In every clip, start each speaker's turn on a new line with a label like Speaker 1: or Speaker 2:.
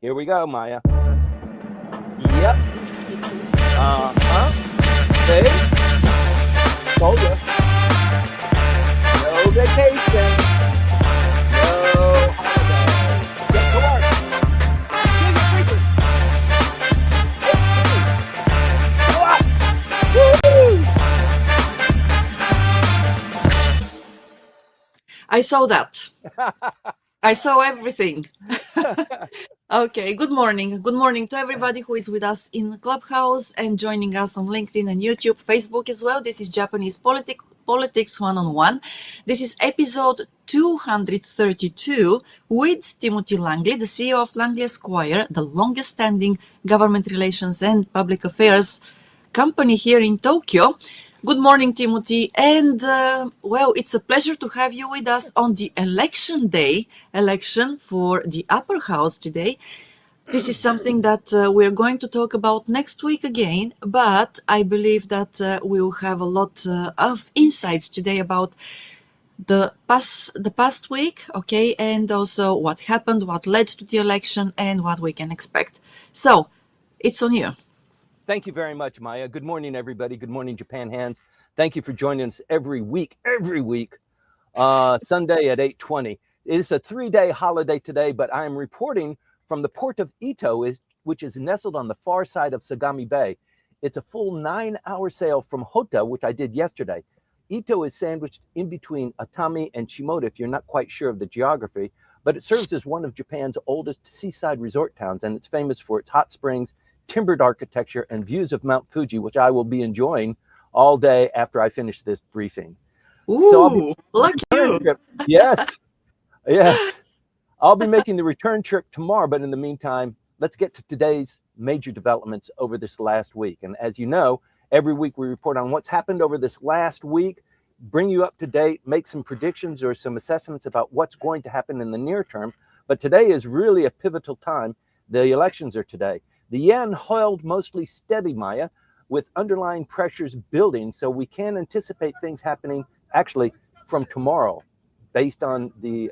Speaker 1: Here we go, Maya. Yep. See? Told you. No vacation. No holiday. Get to work. Give it freaking. Go up. Woo!
Speaker 2: I saw that. I saw everything. Okay, good morning. Good morning to everybody who is with us in Clubhouse and joining us on LinkedIn and YouTube, Facebook as well. This is Japanese Politics One-on-One. This is episode 232 with Timothy Langley, the CEO of Langley Esquire, the longest standing government relations and public affairs company here in Tokyo. Good morning, Timothy. And well, it's a pleasure to have you with us on the election for the upper house today. This is something that we're going to talk about next week again, but I believe that we'll have a lot of insights today about the past week, okay, and also what happened, what led to the election, and what we can expect. So, it's on you.
Speaker 1: Thank you very much, Maya. Good morning, everybody. Good morning, Japan Hands. Thank you for joining us every week, Sunday at 8:20. It's a 3-day holiday today, but I am reporting from the port of Ito, which is nestled on the far side of Sagami Bay. It's a full 9-hour sail from Hota, which I did yesterday. Ito is sandwiched in between Atami and Shimoda, if you're not quite sure of the geography, but it serves as one of Japan's oldest seaside resort towns, and it's famous for its hot springs, timbered architecture, and views of Mount Fuji, which I will be enjoying all day after I finish this briefing.
Speaker 2: Ooh, so lucky you.
Speaker 1: Trip. Yes. I'll be making the return trip tomorrow, but in the meantime, let's get to today's major developments over this last week. And as you know, every week we report on what's happened over this last week, bring you up to date, make some predictions or some assessments about what's going to happen in the near term. But today is really a pivotal time. The elections are today. The yen held mostly steady, Maya, with underlying pressures building, so we can anticipate things happening actually from tomorrow based on the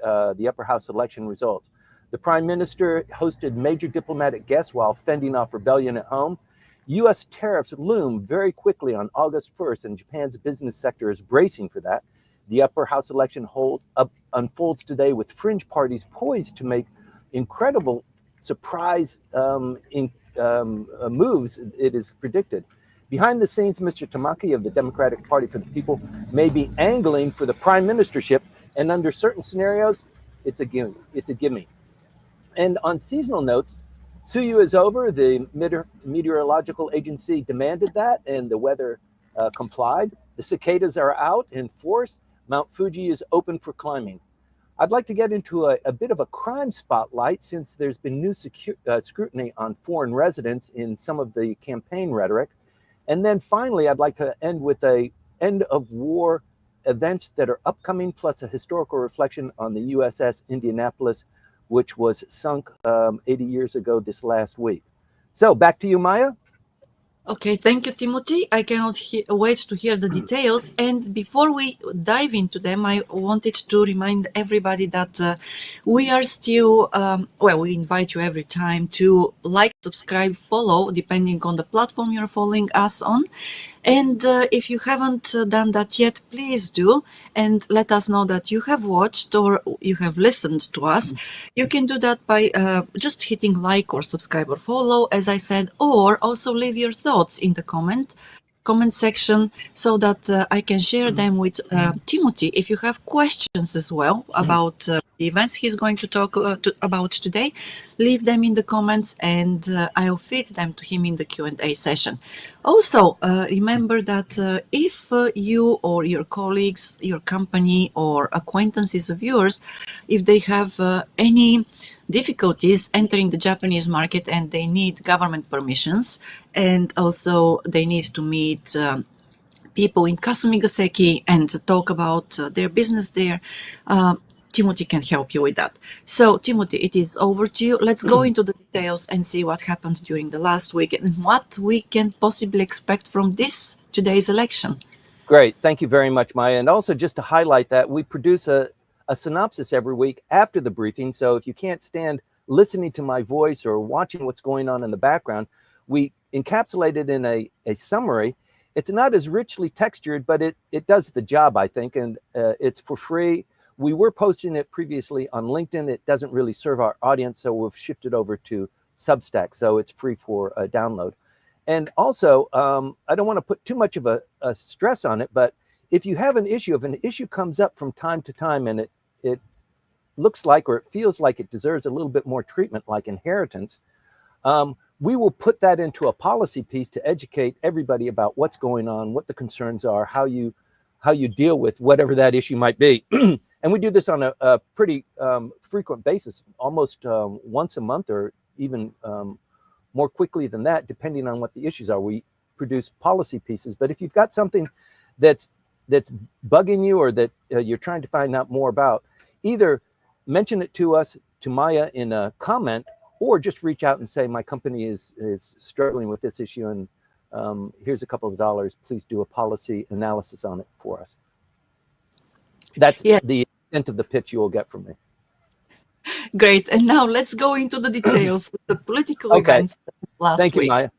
Speaker 1: upper house election results. The prime minister hosted major diplomatic guests while fending off rebellion at home. U.S. tariffs loom very quickly on August 1st, and Japan's business sector is bracing for that. The upper house election unfolds today with fringe parties poised to make incredible surprise moves, it is predicted. Behind the scenes, Mr. Tamaki of the Democratic Party for the People may be angling for the prime ministership, and under certain scenarios, it's a gimme. And on seasonal notes, Tsuyu is over. The meteorological agency demanded that, and the weather complied. The cicadas are out in force. Mount Fuji is open for climbing. I'd like to get into a bit of a crime spotlight since there's been new scrutiny on foreign residents in some of the campaign rhetoric. And then finally, I'd like to end with a end of war events that are upcoming, plus a historical reflection on the USS Indianapolis, which was sunk 80 years ago this last week. So back to you, Maya.
Speaker 2: Okay, thank you, Timothy. I cannot wait to hear the details. And before we dive into them, I wanted to remind everybody that we are still, we invite you every time to like, subscribe, follow, depending on the platform you're following us on. And if you haven't done that yet, please do. And let us know that you have watched or you have listened to us. You can do that by just hitting like or subscribe or follow, as I said, or also leave your thoughts in the comment section so that I can share them with Timothy. If you have questions as well about the events he's going to talk about today, leave them in the comments and I'll feed them to him in the Q&A session. Also, remember that if you or your colleagues, your company or acquaintances of yours, if they have any difficulties entering the Japanese market and they need government permissions and also they need to meet people in Kasumigaseki and to talk about their business there, Timothy can help you with that. So, Timothy, it is over to you. Let's go into the details and see what happened during the last week and what we can possibly expect from today's election.
Speaker 1: Great. Thank you very much, Maya. And also just to highlight that we produce a synopsis every week after the briefing. So if you can't stand listening to my voice or watching what's going on in the background, we encapsulate it in a summary. It's not as richly textured, but it does the job, I think, and it's for free. We were posting it previously on LinkedIn. It doesn't really serve our audience, so we've shifted over to Substack, so it's free for download. And also, I don't want to put too much of a stress on it, but if you have an issue, if an issue comes up from time to time and it looks like or it feels like it deserves a little bit more treatment, like inheritance, we will put that into a policy piece to educate everybody about what's going on, what the concerns are, how you deal with whatever that issue might be. And we do this on a pretty frequent basis, almost once a month or even more quickly than that, depending on what the issues are. We produce policy pieces. But if you've got something that's bugging you or that you're trying to find out more about, either mention it to us, to Maya, in a comment, or just reach out and say, my company is struggling with this issue, and here's a couple of dollars. Please do a policy analysis on it for us. That's the extent of the pitch you will get from me.
Speaker 2: Great. And now let's go into the details of the political events last week.
Speaker 1: Thank you, Maya.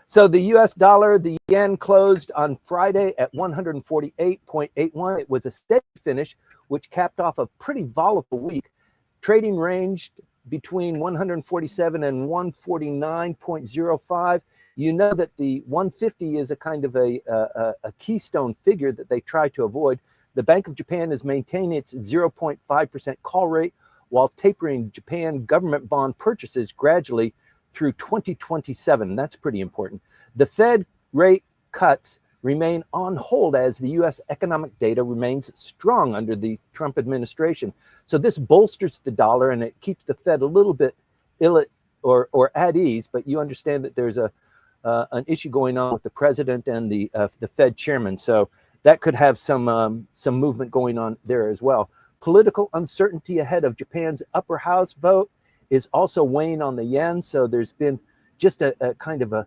Speaker 1: So the US dollar, the yen, closed on Friday at 148.81. It was a steady finish, which capped off a pretty volatile week. Trading ranged between 147 and 149.05. You know that the 150 is a kind of a keystone figure that they try to avoid. The Bank of Japan is maintaining its 0.5% call rate while tapering Japan government bond purchases gradually through 2027. That's pretty important. The Fed rate cuts remain on hold as the U.S. economic data remains strong under the Trump administration. So this bolsters the dollar and it keeps the Fed a little bit or at ease. But you understand that there's an issue going on with the president and the Fed chairman. So that could have some movement going on there as well. Political uncertainty ahead of Japan's upper house vote is also weighing on the yen. So there's been just a kind of a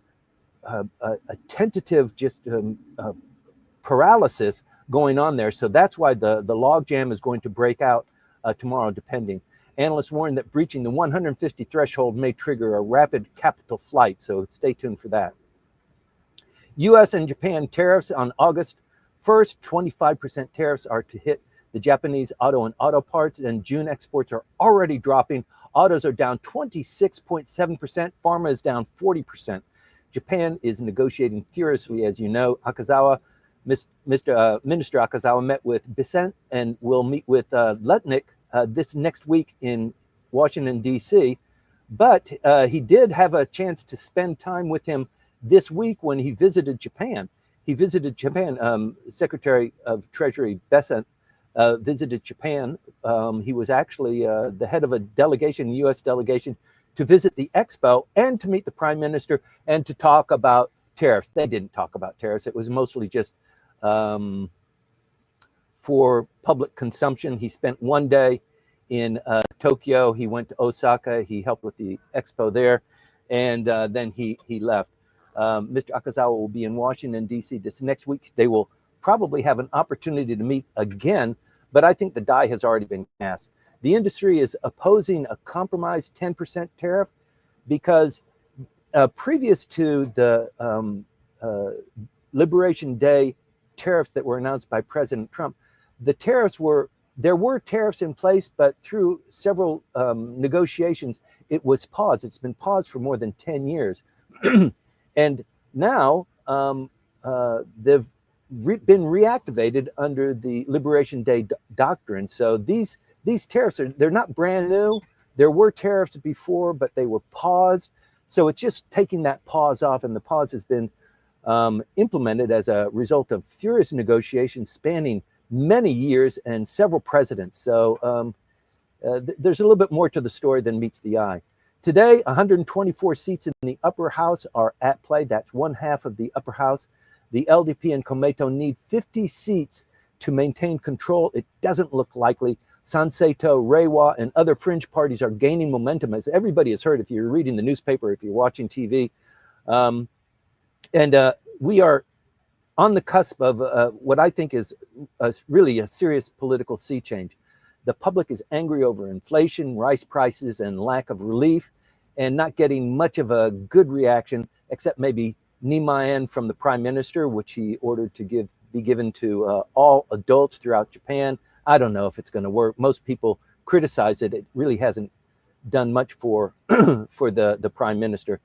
Speaker 1: tentative paralysis going on there. So that's why the logjam is going to break out tomorrow, depending. Analysts warn that breaching the 150 threshold may trigger a rapid capital flight. So stay tuned for that. U.S. and Japan tariffs on August 1st, 25% tariffs are to hit the Japanese auto and auto parts, and June exports are already dropping. Autos are down 26.7%. Pharma is down 40%. Japan is negotiating furiously, as you know. Minister Akazawa met with Bessent and will meet with Letnick this next week in Washington, D.C. But he did have a chance to spend time with him this week when he visited Japan. Secretary of Treasury Bessent visited Japan. He was actually the head of a delegation, U.S. delegation, to visit the expo and to meet the prime minister and to talk about tariffs. They didn't talk about tariffs. It was mostly just for public consumption. He spent one day in Tokyo. He went to Osaka. He helped with the expo there, and then he left. Mr. Akazawa will be in Washington, D.C. this next week. They will probably have an opportunity to meet again, but I think the die has already been cast. The industry is opposing a compromise 10% tariff because previous to the Liberation Day tariffs that were announced by President Trump, there were tariffs in place, but through several negotiations, it was paused. It's been paused for more than 10 years. And now they've been reactivated under the Liberation Day doctrine. So these tariffs they're not brand new. There were tariffs before, but they were paused. So it's just taking that pause off, and the pause has been implemented as a result of furious negotiations spanning many years and several presidents. So there's a little bit more to the story than meets the eye. Today, 124 seats in the upper house are at play. That's one half of the upper house. The LDP and Komeito need 50 seats to maintain control. It doesn't look likely. Sanseito, Reiwa, and other fringe parties are gaining momentum, as everybody has heard if you're reading the newspaper, if you're watching TV. We are on the cusp of what I think is really a serious political sea change. the public is angry over inflation, rice prices, and lack of relief, and not getting much of a good reaction, except maybe Nimaen from the prime minister, which he ordered to be given to all adults throughout Japan. I don't know if it's going to work. Most people criticize it. It really hasn't done much for for the prime minister.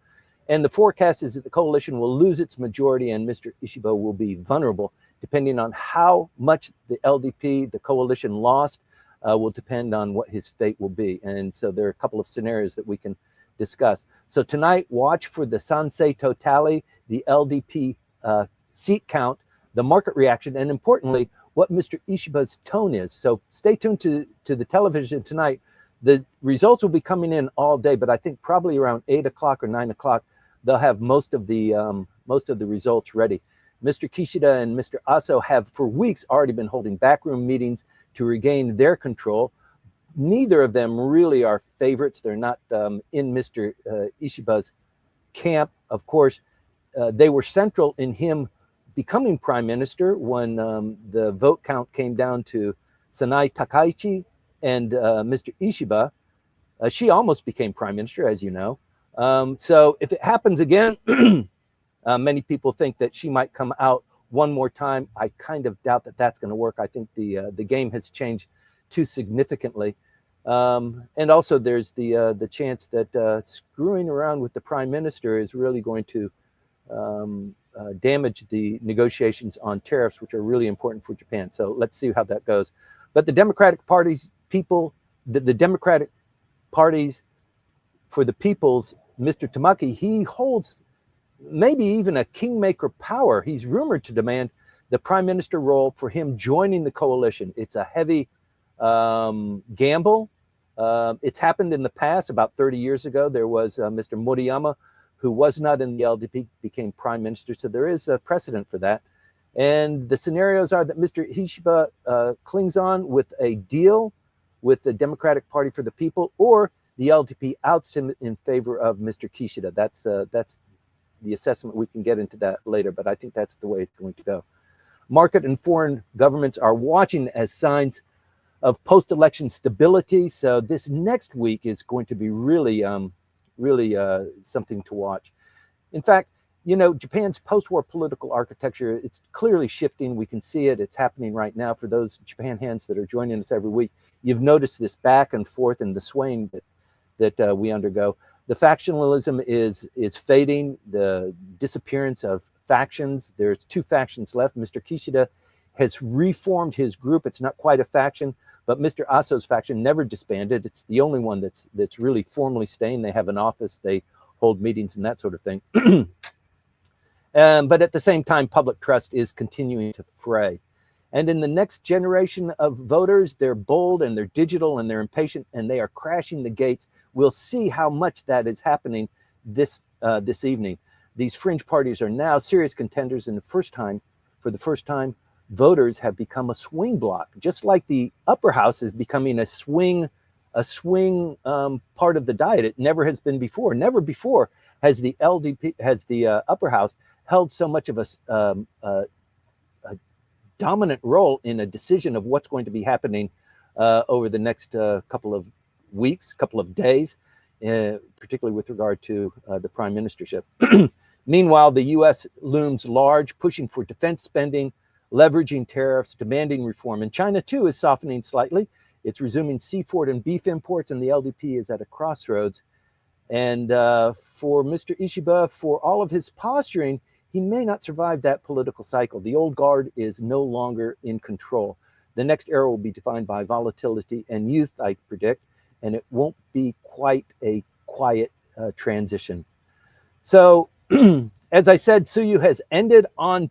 Speaker 1: And the forecast is that the coalition will lose its majority and Mr. Ishiba will be vulnerable. Depending on how much the LDP, the coalition, lost, will depend on what his fate will be. And so there are a couple of scenarios that we can discuss. So tonight, watch for the Sanseito tally, the LDP seat count, the market reaction, and importantly, what Mr. Ishiba's tone is. So stay tuned to the television tonight. The results will be coming in all day, but I think probably around 8 o'clock or 9 o'clock, they'll have most of the results ready. Mr. Kishida and Mr. Aso have for weeks already been holding backroom meetings to regain their control. Neither of them really are favorites. They're not in Mr. Ishiba's camp. Of course, they were central in him becoming prime minister when the vote count came down to Sanai Takaichi and Mr. Ishiba. She almost became prime minister, as you know. So if it happens again, many people think that she might come out one more time. I kind of doubt that that's going to work. I think the game has changed too significantly. And also there's the chance that screwing around with the prime minister is really going to damage the negotiations on tariffs, which are really important for Japan. So let's see how that goes. But the Democratic Party's people, the Democratic parties for the people's Mr. Tamaki, he holds maybe even a kingmaker power. He's rumored to demand the prime minister role for him joining the coalition. It's a heavy gamble. It's happened in the past. About 30 years ago, there was Mr. Moriyama, who was not in the LDP, became prime minister. So there is a precedent for that. And the scenarios are that Mr. Ishiba clings on with a deal with the Democratic Party for the People, or the LDP outs him in favor of Mr. Kishida. That's the assessment. We can get into that later, but I think that's the way it's going to go. Market and foreign governments are watching as signs of post-election stability. So this next week is going to be really something to watch. In fact, you know, Japan's post-war political architecture, it's clearly shifting. We can see it. It's happening right now. For those Japan hands that are joining us every week, you've noticed this back and forth and the swaying that we undergo. The factionalism is fading. The disappearance of factions. There's 2 factions left. Mr. Kishida has reformed his group. It's not quite a faction, but Mr. Aso's faction never disbanded. It's the only one that's really formally staying. They have an office. They hold meetings and that sort of thing. But at the same time, public trust is continuing to fray. And in the next generation of voters, they're bold and they're digital and they're impatient and they are crashing the gates. We'll see how much that is happening this evening. These fringe parties are now serious contenders, and for the first time, voters have become a swing bloc, just like the upper house is becoming a swing part of the diet. It never has been before. Never before has the upper house held so much of a dominant role in a decision of what's going to be happening over the next couple of weeks, couple of days, particularly with regard to the prime ministership. Meanwhile, the U.S. looms large, pushing for defense spending, leveraging tariffs, demanding reform. And China, too, is softening slightly. It's resuming seafood and beef imports, and the LDP is at a crossroads. And for Mr. Ishiba, for all of his posturing, he may not survive that political cycle. The old guard is no longer in control. The next era will be defined by volatility and youth, I predict, and it won't be quite a quiet transition. So, as I said, Tsuyu has ended on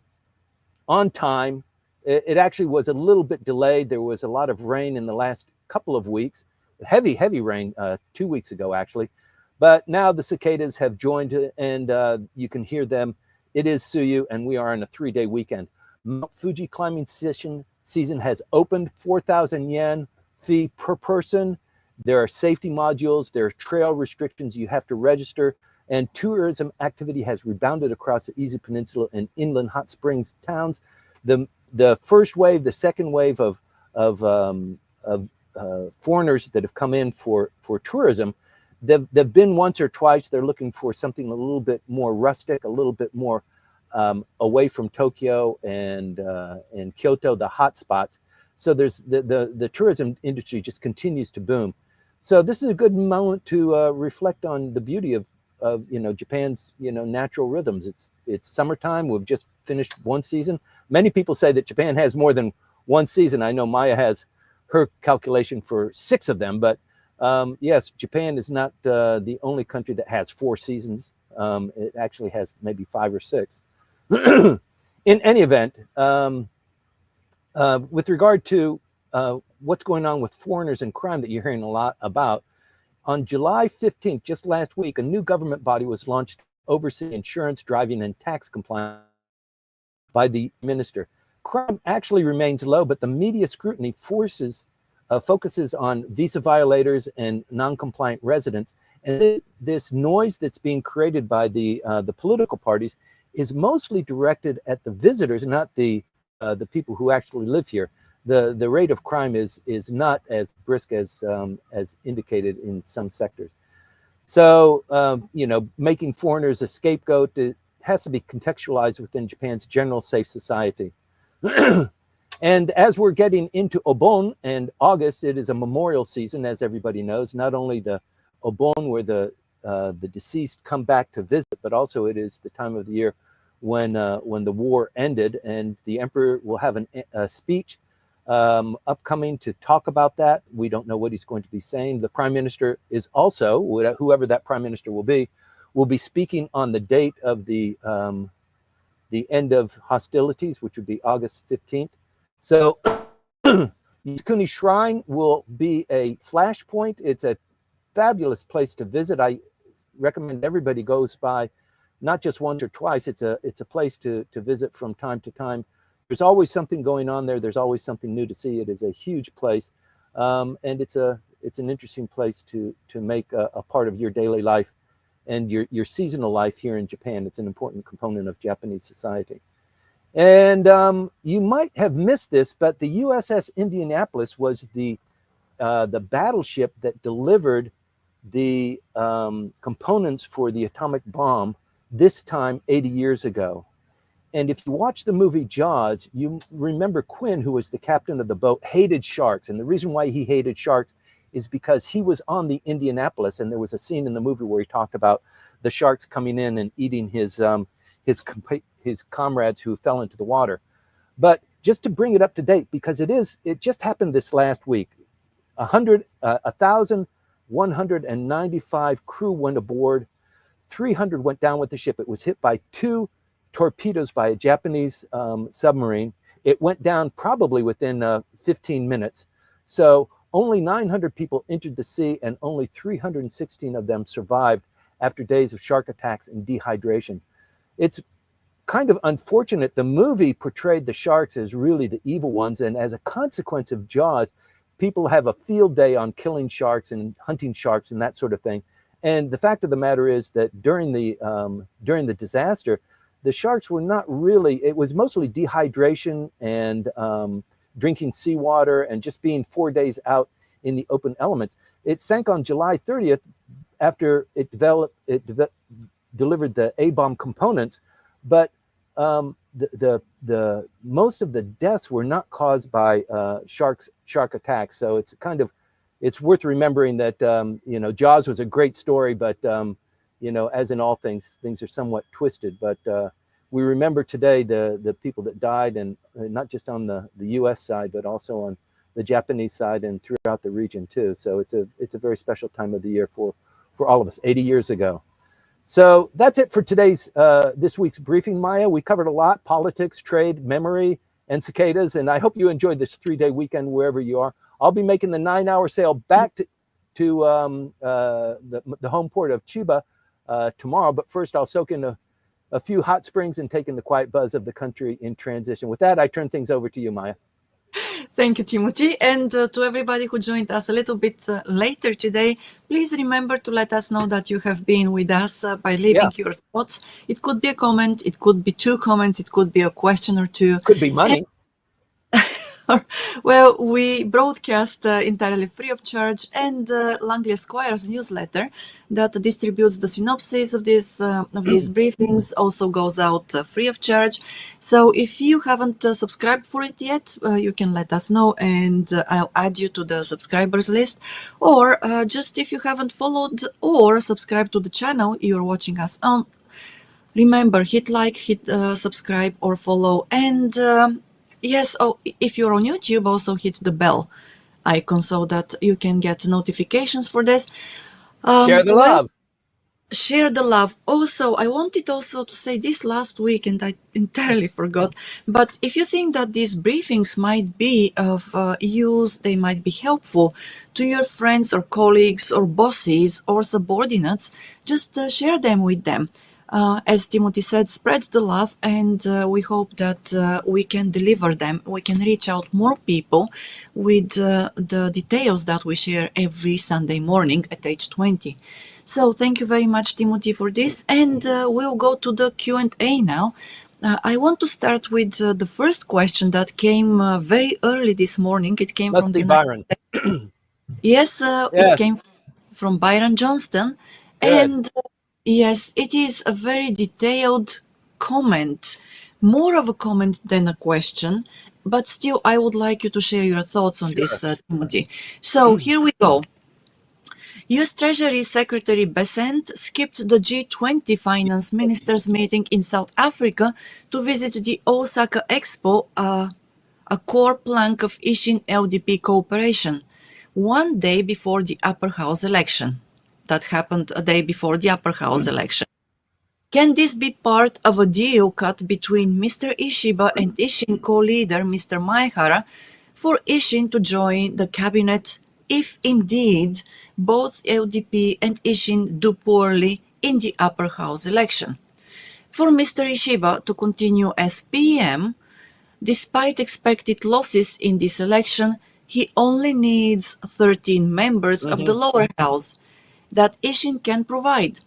Speaker 1: time. It actually was a little bit delayed. There was a lot of rain in the last couple of weeks, heavy rain 2 weeks ago, actually. But now the cicadas have joined, and you can hear them. It is Tsuyu, and we are on a 3-day weekend. Mount Fuji climbing season has opened. 4,000 yen fee per person. There are safety modules. There are trail restrictions. You have to register. And tourism activity has rebounded across the Izu Peninsula and inland hot springs towns. The first wave, the second wave of foreigners that have come in for tourism, they've been once or twice. They're looking for something a little bit more rustic, a little bit more away from Tokyo and Kyoto, the hot spots. So there's the tourism industry just continues to boom. So this is a good moment to reflect on the beauty of Japan's natural rhythms. It's summertime. We've just finished one season. Many people say that Japan has more than one season. I know Maya has her calculation for 6 of them, but yes, Japan is not the only country that has 4 seasons. It actually has maybe 5 or 6. In any event, with regard to what's going on with foreigners and crime that you're hearing a lot about, on July 15th, just last week, a new government body was launched to oversee insurance, driving, and tax compliance by the minister. Crime actually remains low, but the media scrutiny focuses on visa violators and non-compliant residents. And this noise that's being created by the political parties is mostly directed at the visitors, not the people who actually live here. The rate of crime is not as brisk as indicated in some sectors. So making foreigners a scapegoat, it has to be contextualized within Japan's general safe society. And as we're getting into Obon and August, it is a memorial season, as everybody knows. Not only the Obon, where the deceased come back to visit, but also it is the time of the year when the war ended, and the emperor will have a speech upcoming to talk about that. We don't know what he's going to be saying. The prime minister is also, whoever that prime minister will be speaking on the date of the end of hostilities, which would be August 15th. So Yasukuni Shrine will be a flashpoint. It's a fabulous place to visit. I recommend everybody goes by, not just once or twice. It's a place to visit from time to time. There's always something going on there. There's always something new to see. It is a huge place, and it's an interesting place to make a part of your daily life and your seasonal life here in Japan. It's an important component of Japanese society. And you might have missed this, but the USS Indianapolis was the battleship that delivered the components for the atomic bomb, this time 80 years ago. And if you watch the movie Jaws, you remember Quinn, who was the captain of the boat, hated sharks. And the reason why he hated sharks is because he was on the Indianapolis, and there was a scene in the movie where he talked about the sharks coming in and eating his comrades who fell into the water. But just to bring it up to date, because it just happened this last week, 1,195 crew went aboard, 300 went down with the ship. It was hit by 2 torpedoes by a Japanese submarine. It went down probably within 15 minutes. So only 900 people entered the sea, and only 316 of them survived after days of shark attacks and dehydration. It's kind of unfortunate. The movie portrayed the sharks as really the evil ones, and as a consequence of Jaws, people have a field day on killing sharks and hunting sharks and that sort of thing. And the fact of the matter is that during the disaster, the sharks were not really, it was mostly dehydration and drinking seawater and just being 4 days out in the open elements. It sank on July 30th after it delivered the A-bomb components, but the most of the deaths were not caused by shark attacks. So it's worth remembering that Jaws was a great story, but as in all things are somewhat twisted. But we remember today the people that died, and not just on the U.S. side, but also on the Japanese side and throughout the region too. So it's a very special time of the year for all of us. 80 years ago. So that's it for today's this week's briefing, Maya. We covered a lot: politics, trade, memory, and cicadas. And I hope you enjoyed this 3-day weekend wherever you are. I'll be making the 9-hour sail back to the home port of Chiba tomorrow. But first, I'll soak in a few hot springs and take in the quiet buzz of the country in transition. With that, I turn things over to you, Maya.
Speaker 2: Thank you, Timothy. And to everybody who joined us a little bit later today, please remember to let us know that you have been with us by leaving your thoughts. It could be a comment, it could be 2 comments, it could be a question or 2.
Speaker 1: Could be money.
Speaker 2: Well, we broadcast entirely free of charge, and Langley Esquire's newsletter that distributes the synopsis of these briefings also goes out free of charge. So if you haven't subscribed for it yet, you can let us know, and I'll add you to the subscribers list. Or just if you haven't followed or subscribed to the channel you're watching us on, remember, hit like, hit subscribe or follow, and yes, oh, if you're on YouTube, also hit the bell icon so that you can get notifications for this.
Speaker 1: Share the
Speaker 2: Well,
Speaker 1: love.
Speaker 2: share the love. Also, I wanted also to say this last week, and I entirely forgot. But if you think that these briefings might be of use, they might be helpful to your friends or colleagues or bosses or subordinates, just share them with them. As Timothy said, spread the love, and we hope that we can deliver them. We can reach out more people with the details that we share every Sunday morning at 8:20. So thank you very much, Timothy, for this, and we'll go to the Q&A now. I want to start with the first question that came very early this morning. It came
Speaker 1: Must
Speaker 2: from the
Speaker 1: be
Speaker 2: United
Speaker 1: Byron.
Speaker 2: States. Yes, it
Speaker 1: Yes,
Speaker 2: came from Byron Johnston,
Speaker 1: good.
Speaker 2: and yes, it is a very detailed comment, more of a comment than a question, but still, I would like you to share your thoughts on
Speaker 1: Sure.
Speaker 2: this, Timothy. So here we go. US Treasury Secretary Bessent skipped the G20 finance ministers meeting in South Africa to visit the Osaka Expo, a core plank of Ishin LDP cooperation, one day before the upper house election. That happened a day before the upper house election. Can this be part of a deal cut between Mr. Ishiba and Ishin co-leader Mr. Maehara for Ishin to join the cabinet if indeed both LDP and Ishin do poorly in the upper house election? For Mr. Ishiba to continue as PM, despite expected losses in this election, he only needs 13 members of the
Speaker 1: Hmm.
Speaker 2: lower house that Ishin can provide.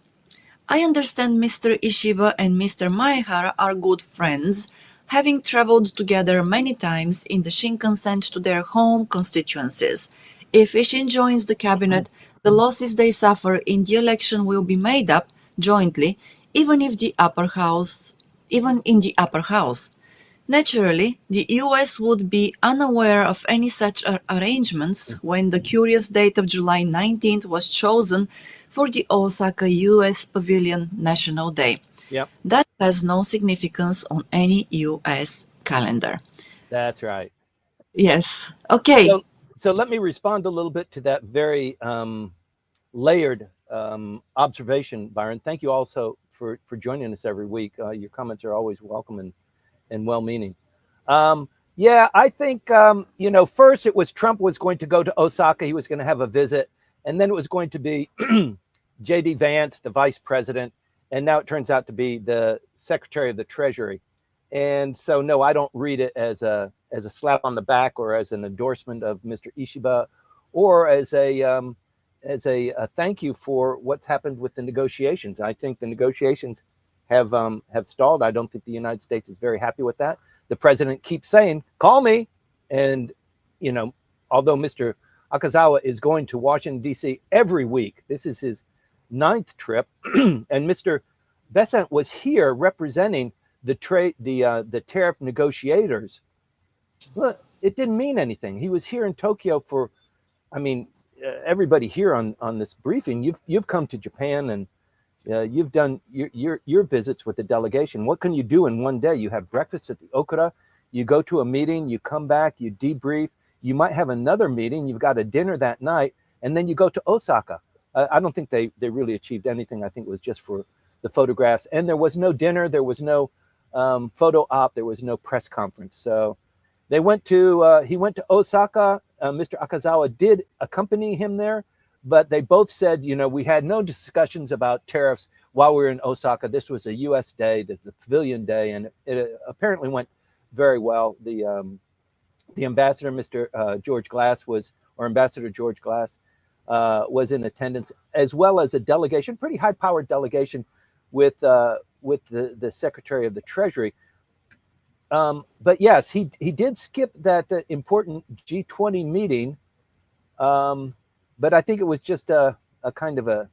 Speaker 2: I understand Mr. Ishiba and Mr. Maehara are good friends, having traveled together many times in the Shinkansen to their home constituencies. If Ishin joins the cabinet, the losses they suffer in the election will be made up jointly, even if the upper house, even in the upper house. Naturally, the US would be unaware of any such arrangements when the curious date of July 19th was chosen for the Osaka US Pavilion National Day.
Speaker 1: Yep,
Speaker 2: That has no significance on any US calendar.
Speaker 1: that's right.
Speaker 2: Yes. Okay.
Speaker 1: So let me respond a little bit to that very layered observation, Byron. Thank you also for joining us every week. Your comments are always welcome and well-meaning. Yeah, I think first it was Trump was going to go to Osaka. He was going to have a visit, and then it was going to be J.D. Vance, the vice president, and now it turns out to be the Secretary of the Treasury. And so, no, I don't read it as a slap on the back or as an endorsement of Mr. Ishiba, or as a thank you for what's happened with the negotiations. I think the negotiations have stalled. I don't think the United States is very happy with that. The president keeps saying, "Call me," and you know, although Mr. Akazawa is going to Washington D.C. every week, this is his 9th trip, and Mr. Bessent was here representing the tariff negotiators. Well, it didn't mean anything. He was here in Tokyo for, I mean, everybody here on this briefing. You've come to Japan and you've done your visits with the delegation. What can you do in one day? You have breakfast at the Okura, you go to a meeting, you come back, you debrief. You might have another meeting. You've got a dinner that night, and then you go to Osaka. I don't think they really achieved anything. I think it was just for the photographs, and there was no dinner, there was no photo op, there was no press conference. So they went to he went to Osaka. Mr. Akazawa did accompany him there, but they both said, we had no discussions about tariffs while we were in Osaka. This was a U.S. day, the Pavilion Day, and it apparently went very well. The ambassador, Mr. George Glass, Ambassador George Glass, was in attendance, as well as a delegation, pretty high-powered delegation, with the Secretary of the Treasury. but yes, he did skip that important G20 meeting. But I think it was just a kind of a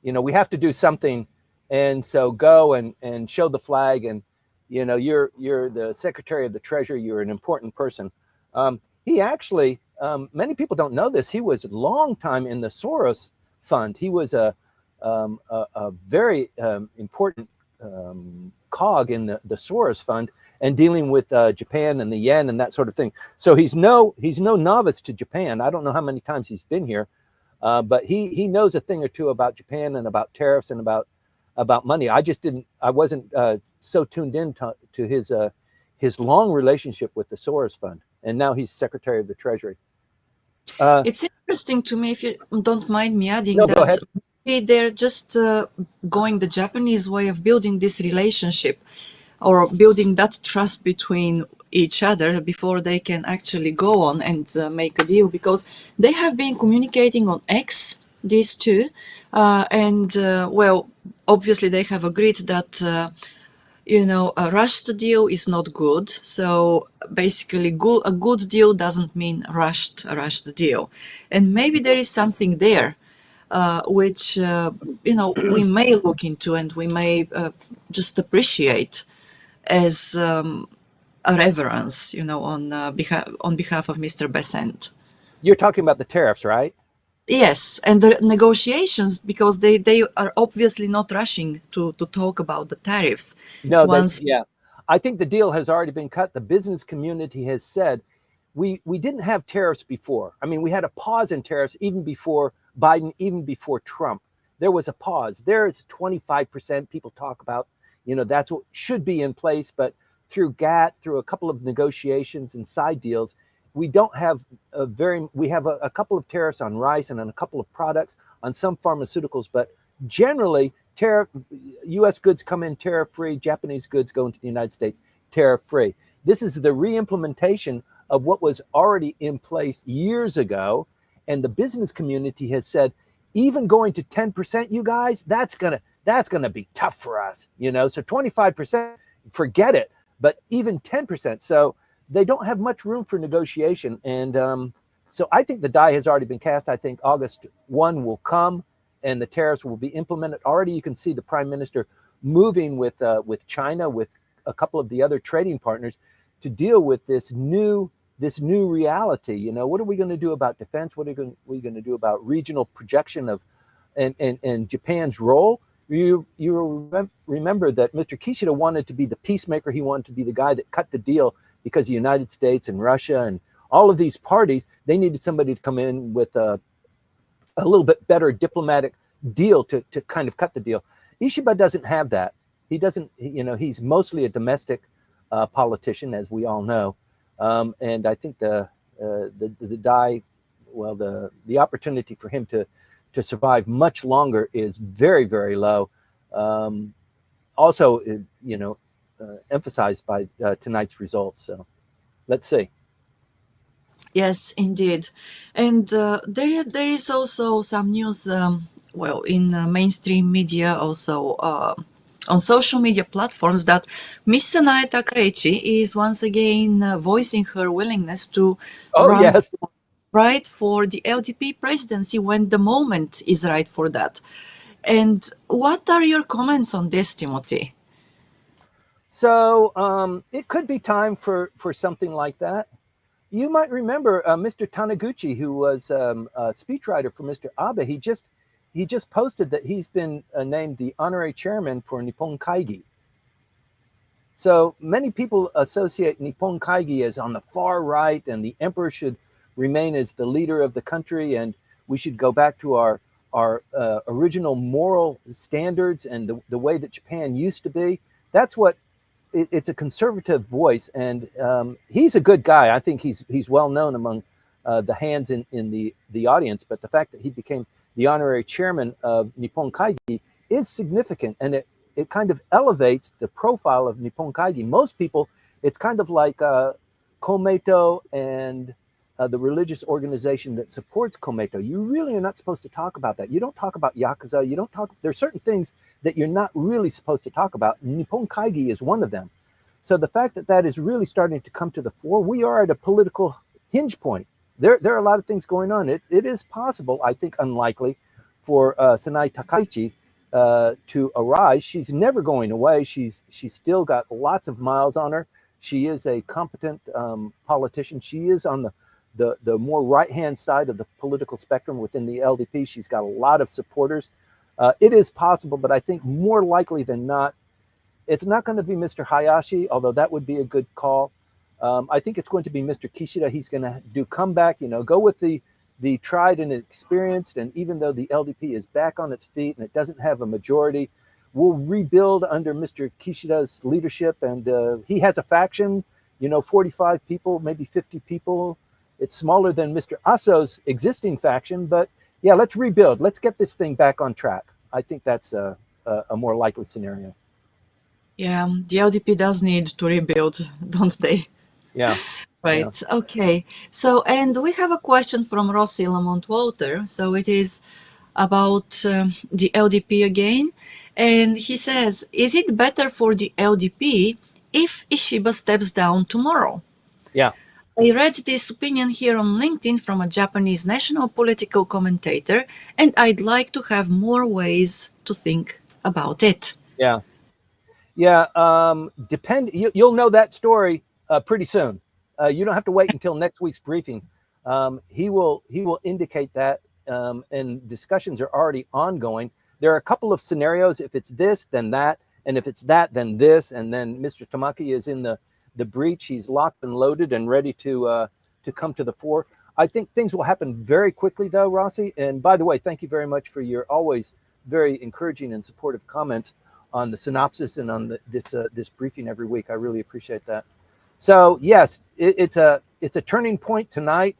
Speaker 1: we have to do something, and so go and show the flag, and you're the Secretary of the Treasury, you're an important person. He actually, many people don't know this, he was a long time in the Soros Fund. He was a very important cog in the Soros Fund, and dealing with Japan and the yen and that sort of thing. So he's no novice to Japan. I don't know how many times he's been here, but he knows a thing or two about Japan and about tariffs and about money. I wasn't so tuned in to his long relationship with the Soros Fund, and now he's Secretary of the Treasury.
Speaker 2: It's interesting to me, if you don't mind me adding,
Speaker 1: No, go
Speaker 2: that
Speaker 1: ahead.
Speaker 2: they're just going the Japanese way of building this relationship, or building that trust between each other before they can actually go on and make a deal, because they have been communicating on X, these two, and well, obviously they have agreed that a rushed deal is not good. So basically, a good deal doesn't mean a rushed deal. And maybe there is something there, which we may look into, and we may just appreciate as a reverence, on behalf of Mr. Besant.
Speaker 1: You're talking about the tariffs, right?
Speaker 2: Yes, and the negotiations, because they are obviously not rushing to talk about the tariffs.
Speaker 1: No,
Speaker 2: Once,
Speaker 1: yeah. I think the deal has already been cut. The business community has said we didn't have tariffs before. I mean, we had a pause in tariffs even before Biden, even before Trump. There was a pause. There is 25% people talk about, that's what should be in place, but through GATT, through a couple of negotiations and side deals, we don't have we have a couple of tariffs on rice and on a couple of products, on some pharmaceuticals, but generally U.S. goods come in tariff-free, Japanese goods go into the United States tariff-free. This is the re-implementation of what was already in place years ago, and the business community has said, even going to 10%, you guys, that's gonna be tough for us, So 25%, forget it, but even 10%. So they don't have much room for negotiation, and so I think the die has already been cast. I think August 1 will come, and the tariffs will be implemented. Already, you can see the prime minister moving with China, with a couple of the other trading partners, to deal with this new reality. What are we going to do about defense? What are we going to do about regional projection of and Japan's role? You remember that Mr. Kishida wanted to be the peacemaker. He wanted to be the guy that cut the deal, because the United States and Russia and all of these parties, they needed somebody to come in with a little bit better diplomatic deal to kind of cut the deal. Ishiba doesn't have that. He doesn't, he's mostly a domestic politician, as we all know. And I think the opportunity for him to survive much longer is very, very low. Also, emphasized by tonight's results. So let's see.
Speaker 2: yes, indeed. And there is also some news, in mainstream media, also on social media platforms, that Miss Sanae Takaichi is once again voicing her willingness to
Speaker 1: Oh,
Speaker 2: run
Speaker 1: yes.
Speaker 2: for the LDP presidency when the moment is right for that. And what are your comments on this, Timothy?
Speaker 1: So it could be time for something like that. You might remember Mr. Taniguchi, who was a speechwriter for Mr. Abe. He just posted that he's been named the honorary chairman for Nippon Kaigi. So many people associate Nippon Kaigi as on the far right, and the emperor should remain as the leader of the country, and we should go back to our original moral standards and the way that Japan used to be. That's what it's a conservative voice, and he's a good guy. I think he's well known among the hands in the audience. But the fact that he became the honorary chairman of Nippon Kaigi is significant, and it kind of elevates the profile of Nippon Kaigi. Most people, it's kind of like Komeito and the religious organization that supports Komeito. You really are not supposed to talk about that. You don't talk about Yakuza. You don't talk. There's certain things that you're not really supposed to talk about. Nippon Kaigi is one of them. So the fact that that is really starting to come to the fore, we are at a political hinge point. There are a lot of things going on. It is possible, I think unlikely, for Sanai Takaichi to arise. She's never going away. She's still got lots of miles on her. She is a competent politician. She is on the more right hand side of the political spectrum within the LDP. She's got a lot of supporters. It is possible, but I think more likely than not, it's not going to be Mr. Hayashi, although that would be a good call. I think it's going to be Mr. Kishida. He's going to do comeback, go with the tried and experienced. And even though the LDP is back on its feet and it doesn't have a majority, we'll rebuild under Mr. Kishida's leadership. And he has a faction, 45 people, maybe 50 people. It's smaller than Mr. Aso's existing faction, but yeah, let's rebuild. Let's get this thing back on track. I think that's a more likely scenario.
Speaker 2: Yeah, the LDP does need to rebuild, don't they?
Speaker 1: Yeah.
Speaker 2: Right. Yeah. Okay. So, and we have a question from Rossi Lamont Walter. So it is about the LDP again. And he says, is it better for the LDP if Ishiba steps down tomorrow?
Speaker 1: Yeah.
Speaker 2: I read this opinion here on LinkedIn from a Japanese national political commentator, and I'd like to have more ways to think about it.
Speaker 1: Yeah. Yeah. You'll know that story pretty soon. You don't have to wait until next week's briefing. He will indicate that, and discussions are already ongoing. There are a couple of scenarios. If it's this, then that, and if it's that, then this, and then Mr. Tamaki is in the breach. He's locked and loaded and ready to come to the fore. I think things will happen very quickly, though, Rossi. And by the way, thank you very much for your always very encouraging and supportive comments on the synopsis and on this briefing every week. I really appreciate that. So yes, it's a turning point tonight,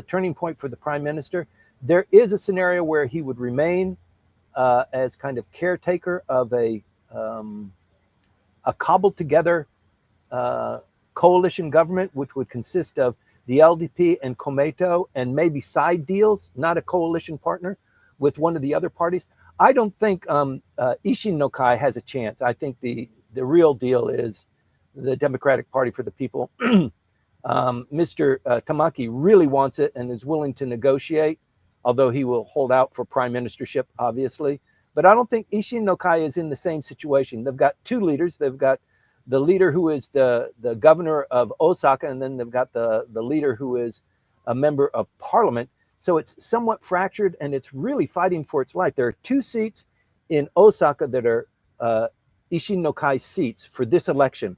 Speaker 1: turning point for the Prime Minister. There is a scenario where he would remain as kind of caretaker of a cobbled together coalition government, which would consist of the LDP and Komeito and maybe side deals, not a coalition partner with one of the other parties. I don't think Isshin no Kai has a chance. I think the real deal is the Democratic Party for the People. Mr. Tamaki really wants it and is willing to negotiate, although he will hold out for prime ministership, obviously. But I don't think Isshin no Kai is in the same situation. They've got two leaders. They've got the leader who is the governor of Osaka, and then they've got the leader who is a member of parliament. So it's somewhat fractured, and it's really fighting for its life. There are two seats in Osaka that are Isshin no Kai seats for this election.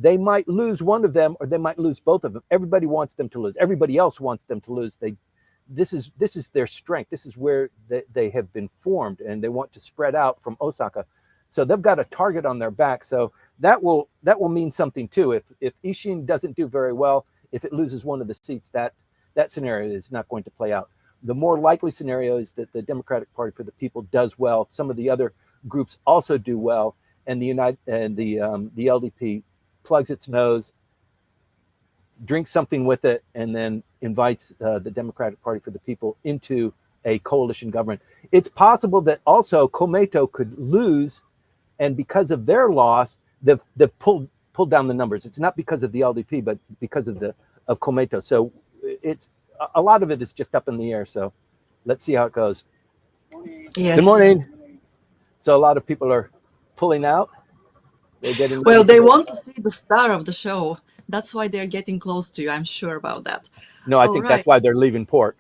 Speaker 1: They might lose one of them, or they might lose both of them. Everybody wants them to lose. Everybody else wants them to lose. This is their strength. This is where they have been formed, and they want to spread out from Osaka. So they've got a target on their back. So that will mean something too. If Isshin doesn't do very well, if it loses one of the seats, that scenario is not going to play out. The more likely scenario is that the Democratic Party for the People does well. Some of the other groups also do well, and the LDP plugs its nose, drinks something with it, and then invites the Democratic Party for the People into a coalition government. It's possible that also Komeito could lose, and because of their loss, they've pulled down the numbers. It's not because of the LDP, but because of Komeito. So it's a lot of it is just up in the air. So let's see how it goes.
Speaker 2: Yes.
Speaker 1: Good morning. So a lot of people are pulling out. They're getting
Speaker 2: well, they want to see the star of the show. That's why they're getting close to you. I'm sure about that.
Speaker 1: No, I think that's why they're leaving port.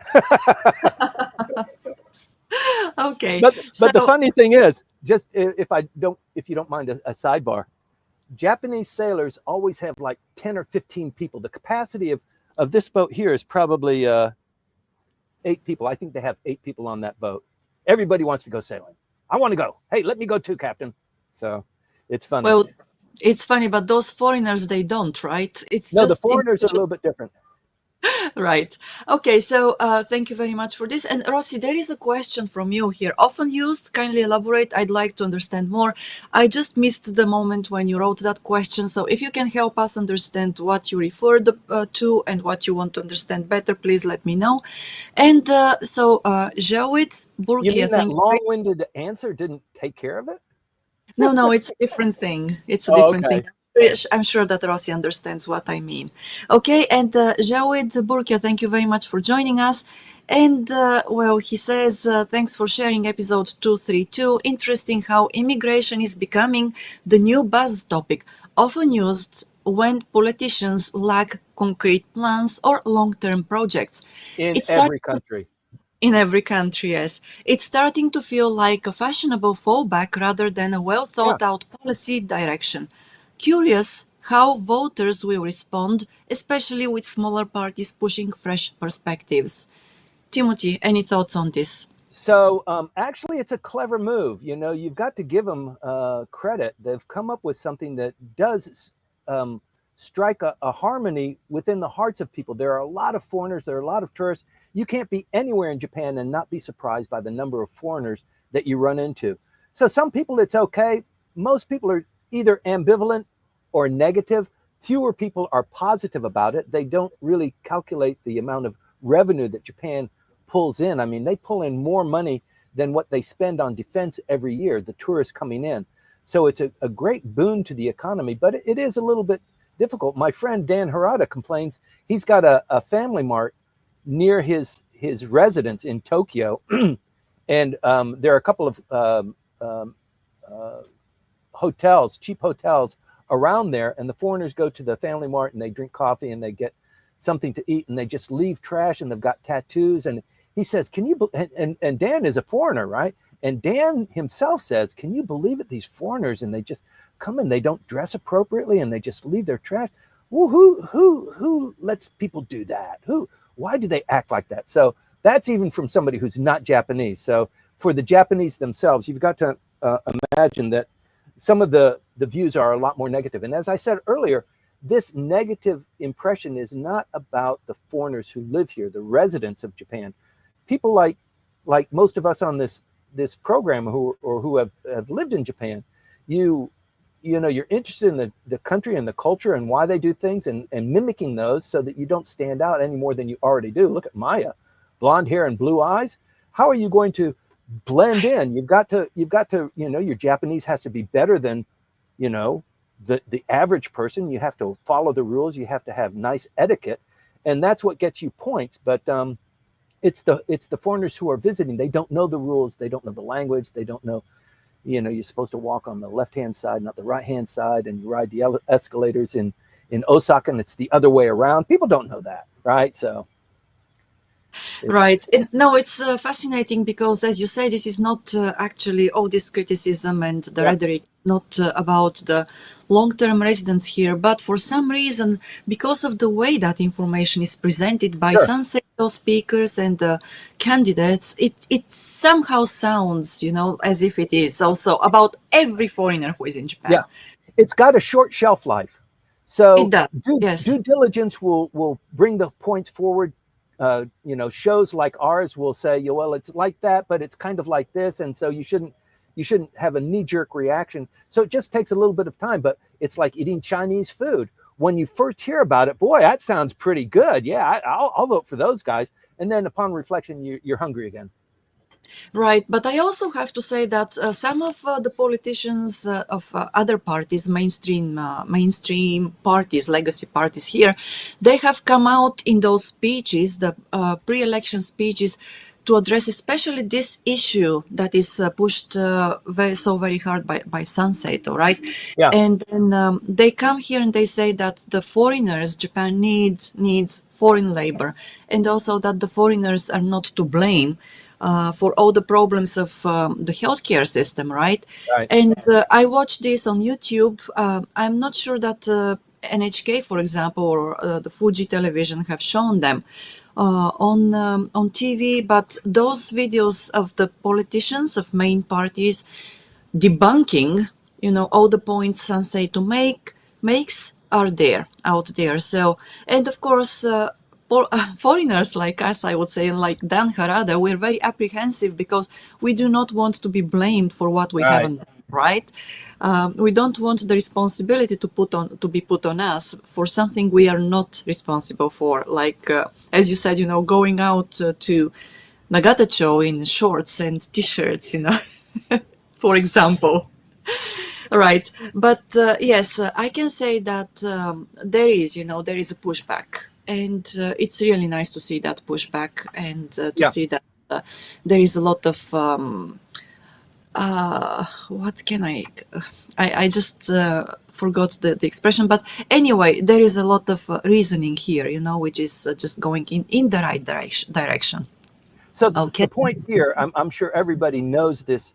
Speaker 2: Okay.
Speaker 1: But the funny thing is, just if you don't mind a sidebar, Japanese sailors always have like 10 or 15 people. The capacity of this boat here is probably 8 people. I think they have 8 people on that boat. Everybody wants to go sailing. I want to go. Hey, let me go too, Captain. So it's funny.
Speaker 2: Well, it's funny, but those foreigners, they don't, right? It's
Speaker 1: no,
Speaker 2: just
Speaker 1: the foreigners are a little bit different.
Speaker 2: Right. Okay, so thank you very much for this. And Rossi, there is a question from you here. Often used, kindly elaborate. I'd like to understand more. I just missed the moment when you wrote that question. So if you can help us understand what you referred to and what you want to understand better, please let me know. And Jawid Burki,
Speaker 1: you mean that long-winded answer didn't take care of it?
Speaker 2: No, it's a different thing. It's a different thing. I'm sure that Rossi understands what I mean. Okay, and Jawed Burkia, thank you very much for joining us. And well, he says, thanks for sharing episode 232. Interesting how immigration is becoming the new buzz topic, often used when politicians lack concrete plans or long term projects.
Speaker 1: In
Speaker 2: It started
Speaker 1: every country.
Speaker 2: in every country, yes. It's starting to feel like a fashionable fallback rather than a well
Speaker 1: Yeah.
Speaker 2: thought out policy direction. Curious how voters will respond, especially with smaller parties pushing fresh perspectives. Timothy, any thoughts on this?
Speaker 1: So actually, it's a clever move. You know, you've got to give them credit. They've come up with something that does strike a harmony within the hearts of people. There are a lot of foreigners. There are a lot of tourists. You can't be anywhere in Japan and not be surprised by the number of foreigners that you run into. So some people, it's okay. Most people are either ambivalent or negative. Fewer people are positive about it. They don't really calculate the amount of revenue that Japan pulls in. I mean, they pull in more money than what they spend on defense every year, the tourists coming in. So it's a great boon to the economy, but it is a little bit difficult. My friend Dan Harada complains he's got a family mart near his residence in Tokyo. And there are a couple of uh, hotels, cheap hotels around there, and the foreigners go to the family mart and they drink coffee and they get something to eat and they just leave trash and they've got tattoos. And he says, can you, and Dan is a foreigner, right? And Dan himself says, can you believe it? These foreigners, and they just come and they don't dress appropriately and they just leave their trash. Well, who lets people do that? Why do they act like that? So that's even from somebody who's not Japanese. So for the Japanese themselves, you've got to imagine that some of the views are a lot more negative. And as I said earlier, this negative impression is not about the foreigners who live here, the residents of Japan. People like most of us on this program who have lived in Japan, you know, you're interested in the country and the culture and why they do things and mimicking those so that you don't stand out any more than you already do. Look at Maya, blonde hair and blue eyes. How are you going to blend in? You've got to, you know, your Japanese has to be better than, you know, the average person. You have to follow the rules. You have to have nice etiquette, and that's what gets you points. But it's the foreigners who are visiting. They don't know the rules. They don't know the language. They don't know, you know, you're supposed to walk on the left-hand side, not the right-hand side, and you ride the escalators in Osaka, and it's the other way around. People don't know that, right? So
Speaker 2: Right. And no, it's fascinating because, as you say, this is not actually all this criticism and the
Speaker 1: yeah,
Speaker 2: rhetoric, not about the long term residents here, but for some reason, because of the way that information is presented by
Speaker 1: sure,
Speaker 2: Sanseito speakers and candidates, it somehow sounds, you know, as if it is also about every foreigner who is in
Speaker 1: yeah.
Speaker 2: Japan.
Speaker 1: It's got a short shelf life.
Speaker 2: It
Speaker 1: So
Speaker 2: does. Yes.
Speaker 1: due diligence will bring the points forward. You know, shows like ours will say, yeah, well, it's like that, but it's kind of like this, and so you shouldn't have a knee jerk reaction. So it just takes a little bit of time. But it's like eating Chinese food. When you first hear about it, boy, that sounds pretty good. Yeah, I'll vote for those guys. And then upon reflection, you're hungry again.
Speaker 2: Right, but I also have to say that some of the politicians of other parties, mainstream parties, legacy parties here, they have come out in those speeches, the pre-election speeches, to address especially this issue that is pushed very hard by Sanseito, right?
Speaker 1: Yeah,
Speaker 2: And then they come here and they say that the foreigners, Japan needs foreign labor, and also that the foreigners are not to blame for all the problems of the healthcare system, right?
Speaker 1: right.
Speaker 2: And I watched this on YouTube. I'm not sure that NHK, for example, or the Fuji television have shown them on TV, but those videos of the politicians of main parties debunking, you know, all the points Sanseito makes are there out there. So, and of course, foreigners like us, I would say, and like Dan Harada, we're very apprehensive because we do not want to be blamed for what we
Speaker 1: Right.
Speaker 2: haven't done, right? We don't want the responsibility to be put on us for something we are not responsible for. Like as you said, you know, going out to Nagatacho in shorts and t-shirts, you know, for example. Right, but yes, I can say that there is a pushback, and it's really nice to see that pushback and to
Speaker 1: Yeah.
Speaker 2: see that there is a lot of what can I just forgot the expression, but anyway, there is a lot of reasoning here, which is just going in the right direction.
Speaker 1: So
Speaker 2: Okay.
Speaker 1: the point here, I'm sure everybody knows this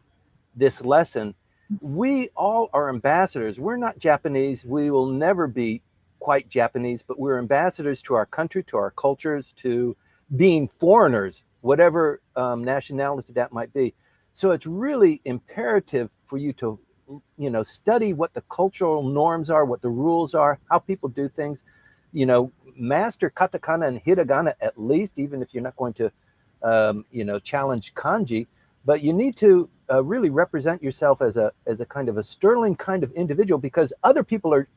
Speaker 1: lesson. We all are ambassadors. We're not Japanese. We will never be quite Japanese, but we're ambassadors to our country, to our cultures, to being foreigners, whatever nationality that might be. So it's really imperative for you to, study what the cultural norms are, what the rules are, how people do things. Master katakana and hiragana at least, even if you're not going to, challenge kanji, but you need to really represent yourself as a kind of a sterling kind of individual, because other people are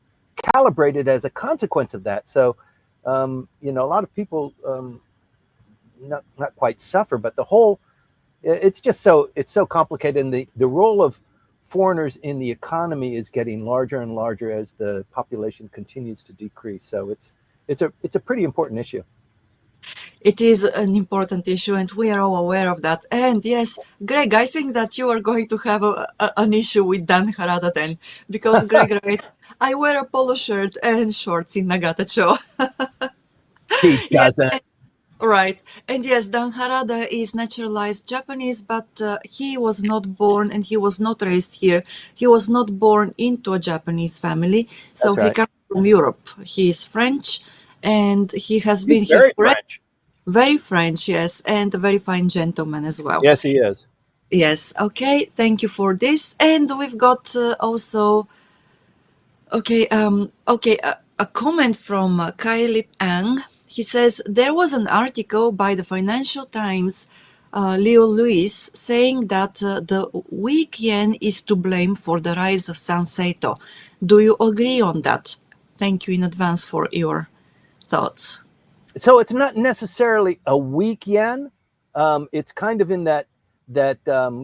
Speaker 1: calibrated as a consequence of that. So, a lot of people not quite suffer, but the whole it's so complicated, and the role of foreigners in the economy is getting larger and larger as the population continues to decrease. So it's a pretty important issue.
Speaker 2: It is an important issue, and we are all aware of that. And yes, Greg, I think that you are going to have an issue with Dan Harada then, because Greg writes, I wear a polo shirt and shorts in Nagata-cho.
Speaker 1: He
Speaker 2: Yes,
Speaker 1: doesn't.
Speaker 2: right. And yes, Dan Harada is naturalized Japanese, but he was not born and he was not raised here. He was not born into a Japanese family, so
Speaker 1: That's
Speaker 2: he
Speaker 1: right.
Speaker 2: comes from Europe. He is French, and he has
Speaker 1: He's
Speaker 2: been here
Speaker 1: very
Speaker 2: forever.
Speaker 1: French.
Speaker 2: Very French, yes, and a very fine gentleman as well.
Speaker 1: Yes, he is.
Speaker 2: Yes, okay, thank you for this. And we've got also, a comment from Kylie Ang. He says there was an article by the Financial Times, Leo Lewis, saying that the weak yen is to blame for the rise of Sanseito. Do you agree on that? Thank you in advance for your thoughts.
Speaker 1: So it's not necessarily a weak yen. It's kind of in that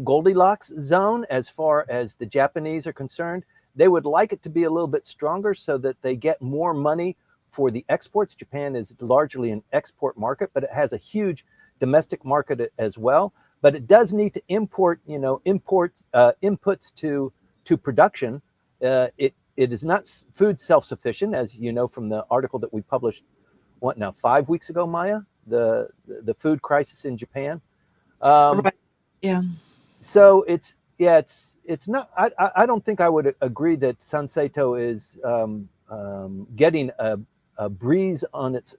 Speaker 1: Goldilocks zone as far as the Japanese are concerned. They would like it to be a little bit stronger so that they get more money for the exports. Japan is largely an export market, but it has a huge domestic market as well. But it does need to import inputs to production. It is not food self-sufficient, as you know from the article that we published, what now, 5 weeks ago, Maya, the food crisis in Japan. Um,
Speaker 2: Right. Yeah.
Speaker 1: so it's not. I don't think I would agree that Sanseito is getting a breeze on its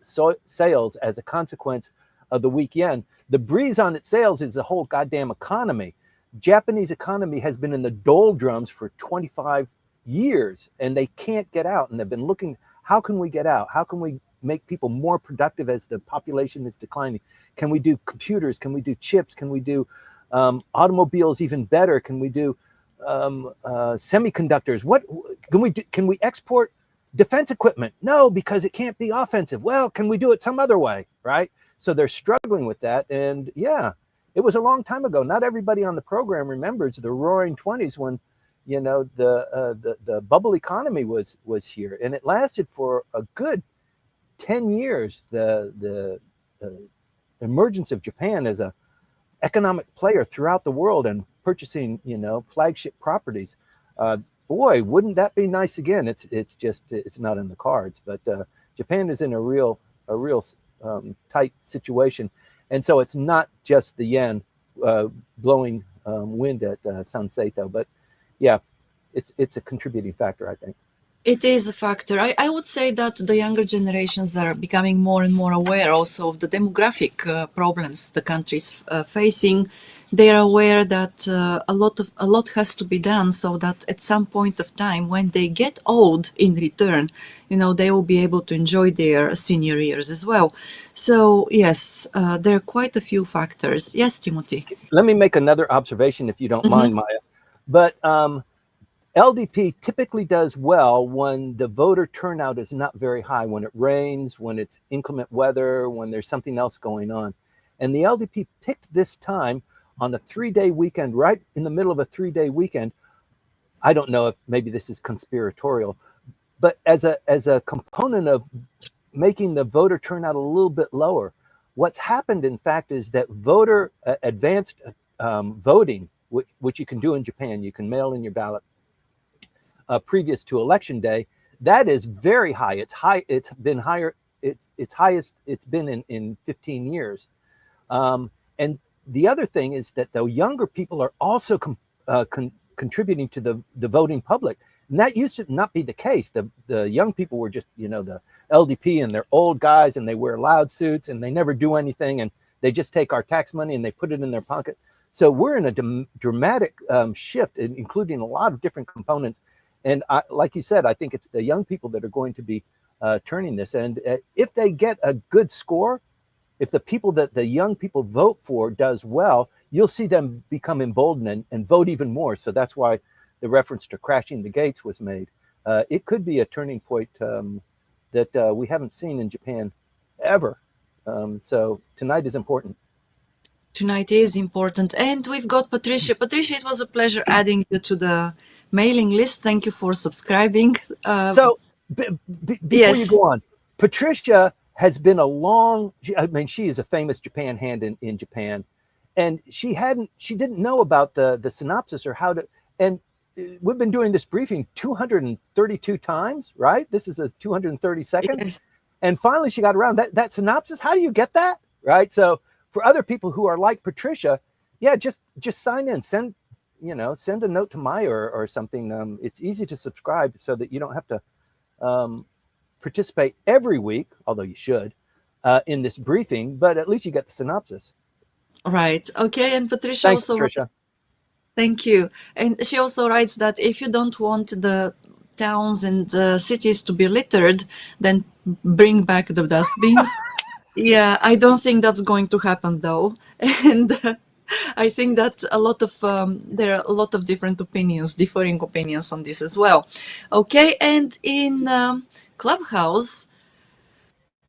Speaker 1: sales as a consequence of the weak yen. The breeze on its sales is the whole goddamn economy. Japanese economy has been in the doldrums for 25 years, and they can't get out. And they've been looking, how can we get out? How can we make people more productive as the population is declining? Can we do computers? Can we do chips? Can we do automobiles even better? Can we do semiconductors? What can we do? Can we export defense equipment? No, because it can't be offensive. Well, can we do it some other way? Right? So they're struggling with that. And yeah, it was a long time ago. Not everybody on the program remembers the Roaring '20s when the bubble economy was here, and it lasted for a good 10 years. The emergence of Japan as a economic player throughout the world and purchasing, flagship properties. Boy, wouldn't that be nice again? It's not in the cards, but Japan is in a real tight situation, and so it's not just the yen blowing wind at Sanseito, but yeah, it's a contributing factor, I think.
Speaker 2: It is a factor. I would say that the younger generations are becoming more and more aware also of the demographic problems the country is facing. They are aware that a lot has to be done so that at some point of time, when they get old in return, they will be able to enjoy their senior years as well. So yes, there are quite a few factors. Yes, Timothy.
Speaker 1: Let me make another observation, if you don't
Speaker 2: Mhm.
Speaker 1: mind, Maya. But LDP typically does well when the voter turnout is not very high, when it rains, when it's inclement weather, when there's something else going on. And the LDP picked this time on a 3-day weekend, right in the middle of a 3-day weekend. I don't know if maybe this is conspiratorial, but as a component of making the voter turnout a little bit lower, what's happened, in fact, is that voter advanced voting, which you can do in Japan, you can mail in your ballot previous to election day. That is very high. It's high. It's been higher. It's highest it's been in 15 years. And the other thing is that the younger people are also contributing to the voting public. And that used to not be the case. The young people were just, the LDP, and they're old guys, and they wear loud suits, and they never do anything, and they just take our tax money and they put it in their pocket. So we're in a dramatic shift, including a lot of different components. And like you said, I think it's the young people that are going to be turning this. And if they get a good score, if the people that the young people vote for does well, you'll see them become emboldened and vote even more. So that's why the reference to crashing the gates was made. It could be a turning point that we haven't seen in Japan ever. So tonight is important.
Speaker 2: Tonight is important. And we've got Patricia. Patricia, it was a pleasure adding you to the mailing list. Thank you for subscribing.
Speaker 1: So before you
Speaker 2: Yes.
Speaker 1: go on, Patricia has been a long, I mean, she is a famous Japan hand in Japan. And she didn't know about the synopsis or how to, and we've been doing this briefing 232 times, right? This is a 232nd.
Speaker 2: Yes.
Speaker 1: And finally she got around that synopsis. How do you get that? Right. So for other people who are like Patricia, yeah, just sign in, send a note to Maya or something. It's easy to subscribe so that you don't have to participate every week, although you should, in this briefing, but at least you get the synopsis.
Speaker 2: Right. Okay. And Patricia
Speaker 1: Thanks,
Speaker 2: also,
Speaker 1: Patricia.
Speaker 2: thank you. And she also writes that if you don't want the towns and cities to be littered, then bring back the dustbins. Yeah, I don't think that's going to happen though. And I think that there are a lot of differing opinions on this as well. Okay, and in Clubhouse,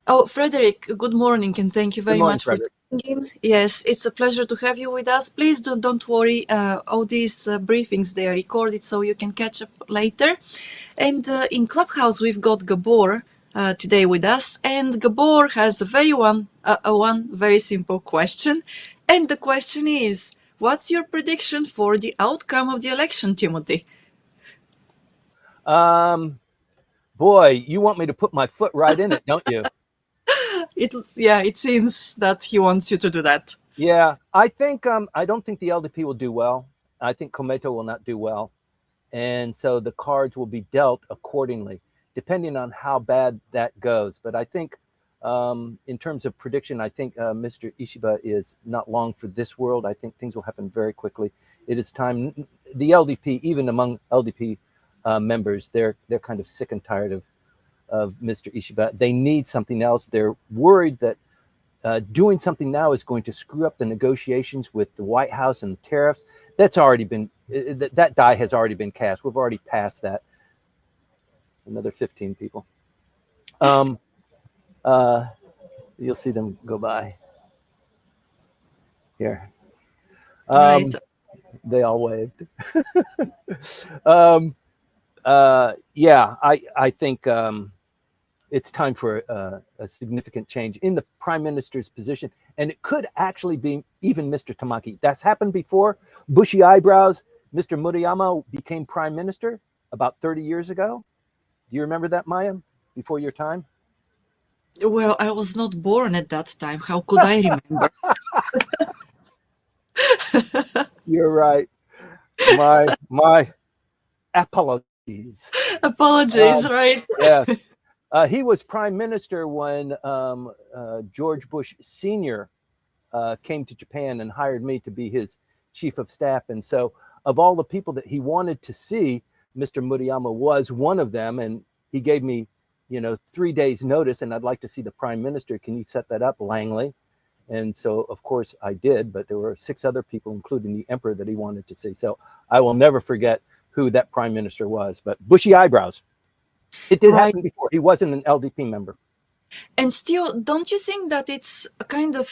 Speaker 2: oh, Frederick, good morning, and thank you
Speaker 1: Good
Speaker 2: very
Speaker 1: morning,
Speaker 2: much for
Speaker 1: Frederick.
Speaker 2: tuning in. Yes, it's a pleasure to have you with us. Please don't worry. All these briefings, they are recorded, so you can catch up later. And in Clubhouse, we've got Gabor today with us, and Gabor has one very simple question, and the question is, what's your prediction for the outcome of the election, Timothy?
Speaker 1: Boy, you want me to put my foot right in it, don't you?
Speaker 2: It seems that he wants you to do that.
Speaker 1: Yeah, I think I don't think the LDP will do well. I think Komeito will not do well, and so the cards will be dealt accordingly, depending on how bad that goes. But I think, in terms of prediction, I think Mr. Ishiba is not long for this world. I think things will happen very quickly. It is time. The LDP, even among LDP members, they're kind of sick and tired of Mr. Ishiba. They need something else. They're worried that doing something now is going to screw up the negotiations with the White House and the tariffs. That's already been, that die has already been cast. We've already passed that. Another 15 people. You'll see them go by here.
Speaker 2: Right.
Speaker 1: They all waved. Yeah, I think it's time for a significant change in the prime minister's position. And it could actually be even Mr. Tamaki. That's happened before. Bushy eyebrows. Mr. Murayama became prime minister about 30 years ago. Do you remember that, Maya, before your time?
Speaker 2: Well, I was not born at that time. How could I remember?
Speaker 1: You're right. My apologies.
Speaker 2: Apologies, right?
Speaker 1: Yeah. He was prime minister when George Bush Sr. Came to Japan and hired me to be his chief of staff. And so, of all the people that he wanted to see, Mr. Murayama was one of them. And he gave me, 3 days notice, and I'd like to see the prime minister. Can you set that up, Langley? And so, of course, I did. But there were 6 other people, including the emperor, that he wanted to see. So I will never forget who that prime minister was. But bushy eyebrows. It did
Speaker 2: Right.
Speaker 1: happen before. He wasn't an LDP member.
Speaker 2: And still, don't you think that it's a kind of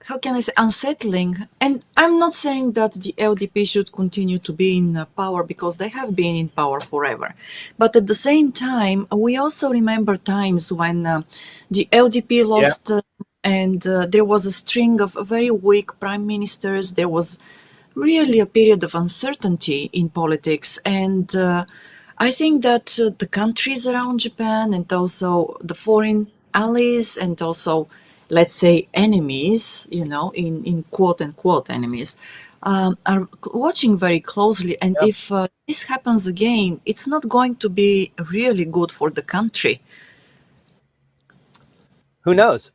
Speaker 2: how can I say, unsettling. And I'm not saying that the LDP should continue to be in power, because they have been in power forever. But at the same time, we also remember times when the LDP
Speaker 1: Yeah.
Speaker 2: lost, and there was a string of very weak prime ministers. There was really a period of uncertainty in politics. And I think that the countries around Japan, and also the foreign allies, and also, let's say, enemies, in quote unquote enemies, are watching very closely. And
Speaker 1: Yeah.
Speaker 2: if this happens again, it's not going to be really good for the country.
Speaker 1: Who knows?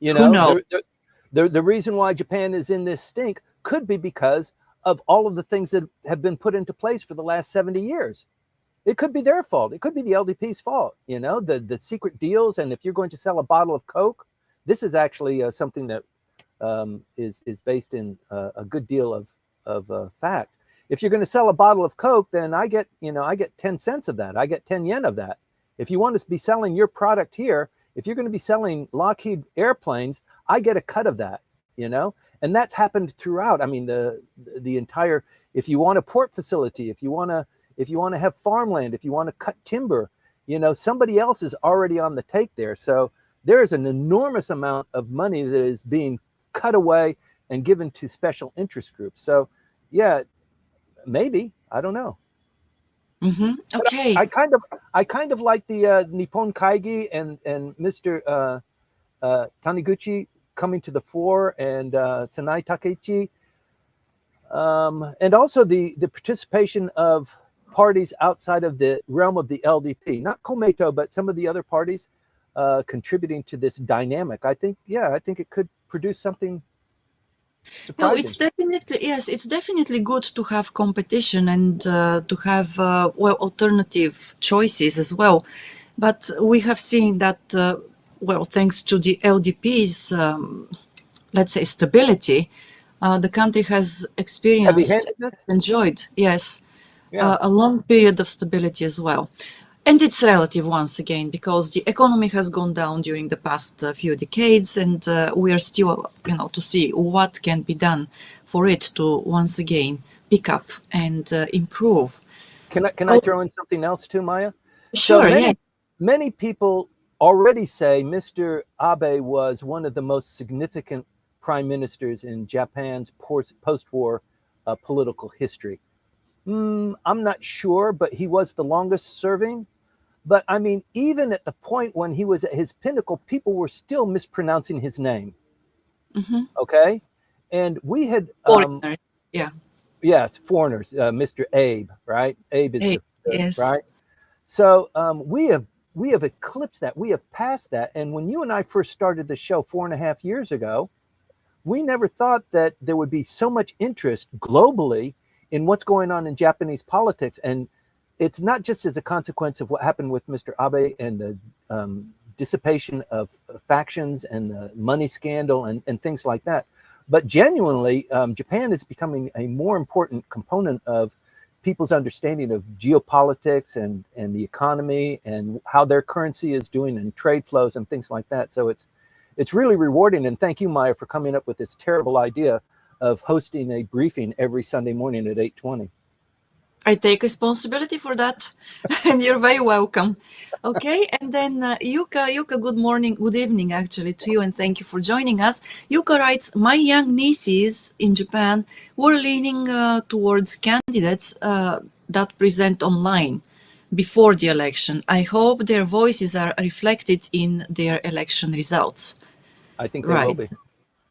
Speaker 1: You
Speaker 2: Who
Speaker 1: know,
Speaker 2: knows?
Speaker 1: the reason why Japan is in this stink could be because of all of the things that have been put into place for the last 70 years. It could be their fault. It could be the LDP's fault. The secret deals. And if you're going to sell a bottle of Coke, this is actually something that is based in a good deal of fact. If you're going to sell a bottle of Coke, then I get 10 cents of that. I get 10 yen of that. If you want to be selling your product here, if you're going to be selling Lockheed airplanes, I get a cut of that. And that's happened throughout. I mean, the entire. If you want a port facility, if you want to have farmland, if you want to cut timber, somebody else is already on the take there. So there is an enormous amount of money that is being cut away and given to special interest groups. So, yeah, maybe, I don't know.
Speaker 2: Okay.
Speaker 1: I kind of like the Nippon Kaigi and Mr. Taniguchi coming to the fore, and Sanai Takeichi, and also the participation of parties outside of the realm of the LDP, not Komeito, but some of the other parties contributing to this dynamic. I think it could produce something
Speaker 2: No,
Speaker 1: surprising.
Speaker 2: it's definitely good to have competition, and to have alternative choices as well. But we have seen that thanks to the LDP's let's say stability, the country has experienced,
Speaker 1: Heavy-handedness.
Speaker 2: enjoyed, yes,
Speaker 1: Yeah.
Speaker 2: a long period of stability as well. And it's relative once again, because the economy has gone down during the past few decades, and we are still, to see what can be done for it to once again pick up and improve.
Speaker 1: Can I
Speaker 2: Oh,
Speaker 1: throw in something else too, Maya? So
Speaker 2: sure, yeah.
Speaker 1: many people already say Mr. Abe was one of the most significant prime ministers in Japan's post-war political history. I'm not sure, but he was the longest serving. But I mean, even at the point when he was at his pinnacle, people were still mispronouncing his name.
Speaker 2: Hmm.
Speaker 1: Okay. And we had,
Speaker 2: Foreigners, yeah.
Speaker 1: yes, foreigners, Mr. Abe, right? Abe is
Speaker 2: Hey,
Speaker 1: the
Speaker 2: yes.
Speaker 1: right. So we have eclipsed that. We have passed that. And when you and I first started the show 4.5 years ago, we never thought that there would be so much interest globally in what's going on in Japanese politics. And it's not just as a consequence of what happened with Mr. Abe and the dissipation of factions and the money scandal and things like that. But genuinely, Japan is becoming a more important component of people's understanding of geopolitics and the economy and how their currency is doing and trade flows and things like that. So it's really rewarding. And thank you, Maya, for coming up with this terrible idea of hosting a briefing every Sunday morning at 8:20.
Speaker 2: I take responsibility for that, and you're very welcome. Okay, and then Yuka, good morning, good evening, actually, to you, and thank you for joining us. Yuka writes, my young nieces in Japan were leaning towards candidates that present online before the election. I hope their voices are reflected in their election results.
Speaker 1: I think they will
Speaker 2: Right.
Speaker 1: be.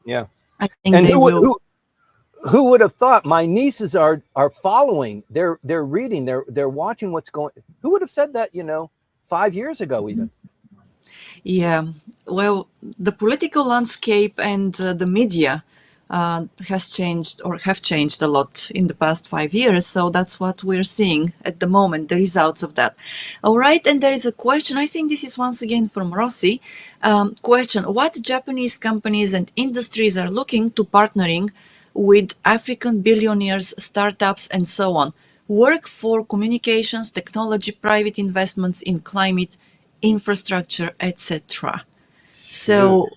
Speaker 1: Yeah.
Speaker 2: I think
Speaker 1: And
Speaker 2: they will.
Speaker 1: who would have thought? My nieces are following, they're reading, they're watching what's going. Who would have said that, 5 years ago even?
Speaker 2: Yeah, well, the political landscape and the media has changed, or have changed a lot in the past 5 years. So that's what we're seeing at the moment, the results of that. All right, and there is a question. I think this is once again from Rossi. Question: what Japanese companies and industries are looking to partnering with African billionaires, startups, and so on? Work for communications, technology, private investments in climate, infrastructure, etc.
Speaker 1: Shoot.
Speaker 2: So,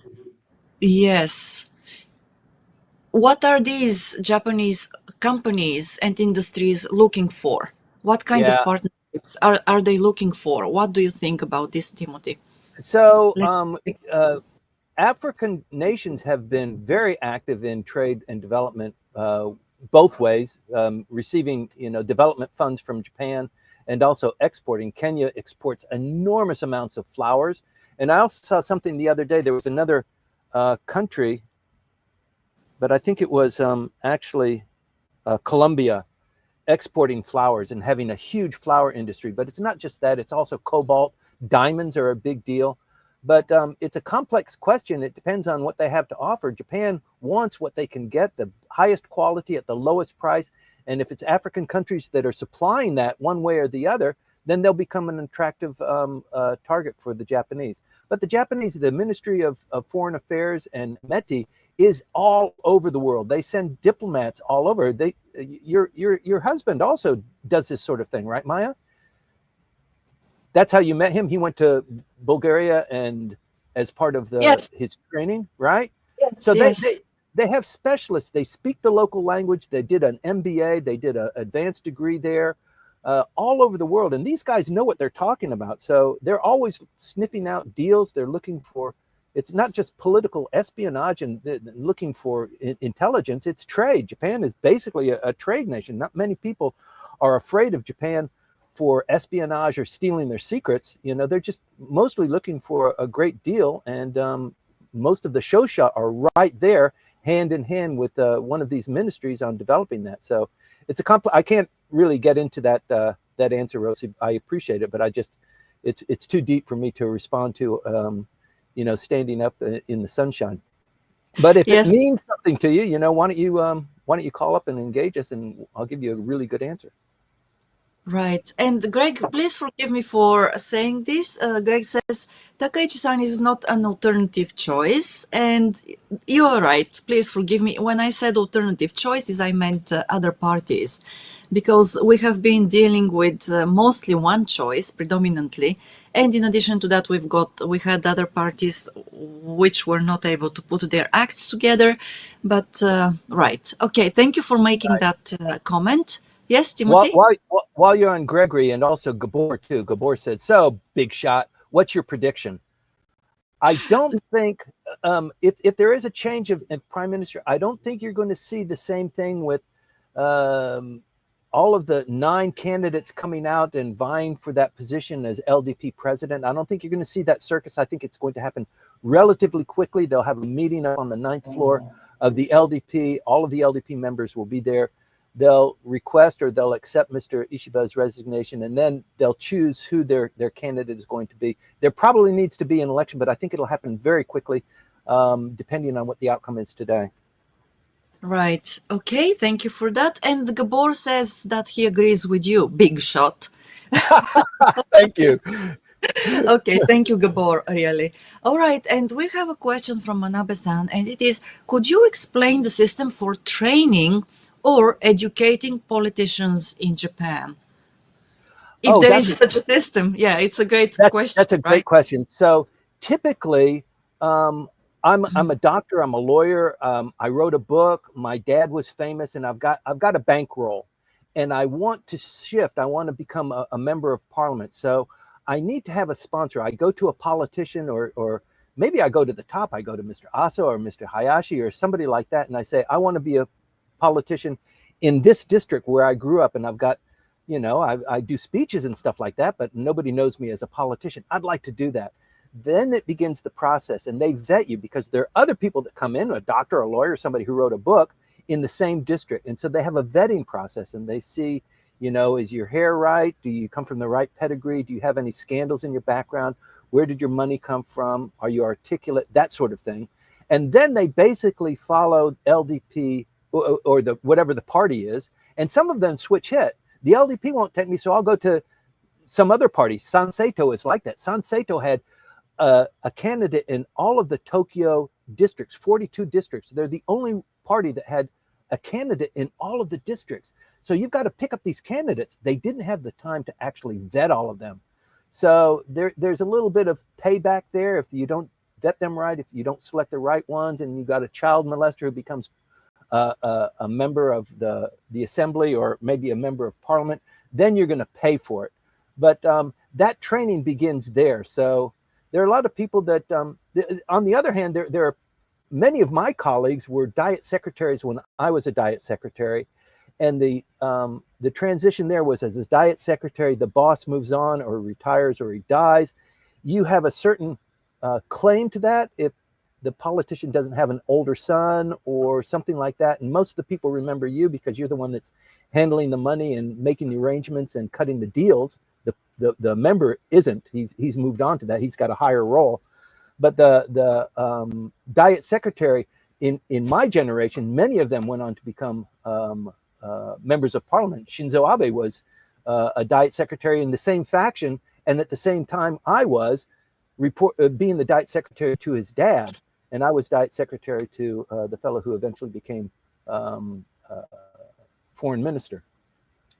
Speaker 2: yes. what are these Japanese companies and industries looking for? What kind of
Speaker 1: Yeah.
Speaker 2: partnerships are they looking for? What do you think about this, Timothy?
Speaker 1: So,
Speaker 2: Let-
Speaker 1: African nations have been very active in trade and development, both ways, receiving development funds from Japan and also exporting. Kenya exports enormous amounts of flowers, and I also saw something the other day. There was another country, but I think it was actually Colombia, exporting flowers and having a huge flower industry. But it's not just that, it's also cobalt. Diamonds are a big deal. But it's a complex question. It depends on what they have to offer. Japan wants what they can get, the highest quality at the lowest price. And if it's African countries that are supplying that one way or the other, then they'll become an attractive target for the Japanese. But the Japanese, the Ministry of Foreign Affairs and METI is all over the world. They send diplomats all over. Your husband also does this sort of thing, right, Maya? That's how you met him. He went to Bulgaria and as part of
Speaker 2: Yes,
Speaker 1: his training, right?
Speaker 2: yes,
Speaker 1: So
Speaker 2: yes.
Speaker 1: they have specialists. They speak the local language. They did an MBA. They did an advanced degree there, all over the world. And these guys know what they're talking about. So they're always sniffing out deals. They're looking for. It's not just political espionage and looking for intelligence. It's trade. Japan is basically a trade nation. Not many people are afraid of Japan for espionage or stealing their secrets. They're just mostly looking for a great deal, and most of the shosha are right there, hand in hand with one of these ministries on developing that. So it's I can't really get into that answer, Rosie. I appreciate it, but it's too deep for me to respond to. Standing up in the sunshine. But if it
Speaker 2: Yes.
Speaker 1: means something to you, why don't you call up and engage us, and I'll give you a really good answer.
Speaker 2: Right. And Greg, please forgive me for saying this. Greg says Takaichi-san is not an alternative choice. And you are right. Please forgive me. When I said alternative choices, I meant other parties. Because we have been dealing with mostly one choice predominantly. And in addition to that, we had other parties which were not able to put their acts together. But right. Okay. Thank you for making that comment. Yes,
Speaker 1: While,
Speaker 2: Timothy?
Speaker 1: while, while you're on Gregory and also Gabor too, Gabor said, "So big shot. What's your prediction?" I don't think if there is a change of prime minister, I don't think you're going to see the same thing with um, all of the 9 candidates coming out and vying for that position as LDP president. I don't think you're going to see that circus. I think it's going to happen relatively quickly. They'll have a meeting up on the 9th floor of the LDP. All of the LDP members will be there. They'll request or they'll accept Mr. Ishiba's resignation, and then they'll choose who their candidate is going to be. There probably needs to be an election, but I think it'll happen very quickly, depending on what the outcome is today.
Speaker 2: Right. Okay. Thank you for that. And Gabor says that he agrees with you. Big shot.
Speaker 1: Thank you.
Speaker 2: Okay. Thank you, Gabor. Really. All right. And we have a question from Manabe-san, and it is: could you explain the system for training or educating politicians in Japan? If
Speaker 1: Oh,
Speaker 2: there is such a system. Yeah, it's a great question,
Speaker 1: that's a great
Speaker 2: right?
Speaker 1: question. So typically, um, I'm a doctor. I'm a lawyer. I wrote a book. My dad was famous, and I've got a bankroll, and I want to shift. I want to become a member of parliament. So I need to have a sponsor. I go to a politician, or maybe I go to the top. I go to Mr. Aso or Mr. Hayashi or somebody like that, and I say I want to be a politician in this district where I grew up, and I've got I do speeches and stuff like that, but nobody knows me as a politician. I'd like to do that. Then it begins the process, and they vet you because there are other people that come in, a doctor, a lawyer, somebody who wrote a book in the same district. And so they have a vetting process, and they see, is your hair right? Do you come from the right pedigree? Do you have any scandals in your background? Where did your money come from? Are you articulate? That sort of thing. And then they basically follow LDP or the whatever the party is, and some of them switch hit. The LDP won't take me, so I'll go to some other party. Sanseito is like that. Sanseito had a candidate in all of the Tokyo districts, 42 districts. They're the only party that had a candidate in all of the districts. So you've got to pick up these candidates. They didn't have the time to actually vet all of them. So there's a little bit of payback there if you don't vet them right, if you don't select the right ones, and you've got a child molester who becomes a member of the assembly or maybe a member of parliament, then you're going to pay for it. But that training begins there. So there are a lot of people that, on the other hand, there are many of my colleagues were diet secretaries when I was a diet secretary, and the transition there was, as a diet secretary, the boss moves on or retires or he dies. You have a certain claim to that if the politician doesn't have an older son or something like that. And most of the people remember you because you're the one that's handling the money and making the arrangements and cutting the deals. The member isn't. He's moved on to that. He's got a higher role. But the diet secretary in my generation, many of them went on to become members of parliament. Shinzo Abe was a diet secretary in the same faction, and at the same time I was being the diet secretary to his dad, and I was diet secretary to the fellow who eventually became foreign minister.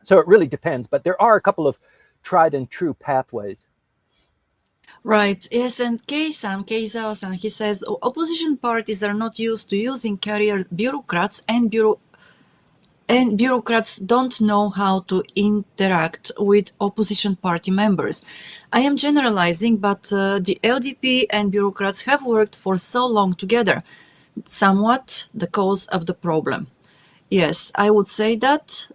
Speaker 1: So it really depends, but there are a couple of tried and true pathways.
Speaker 2: Right. Yes, and Keizawa-san, he says opposition parties are not used to using career bureaucrats, and bureaucrats don't know how to interact with opposition party members. I am generalizing, but the LDP and bureaucrats have worked for so long together. Somewhat the cause of the problem. Yes, I would say that.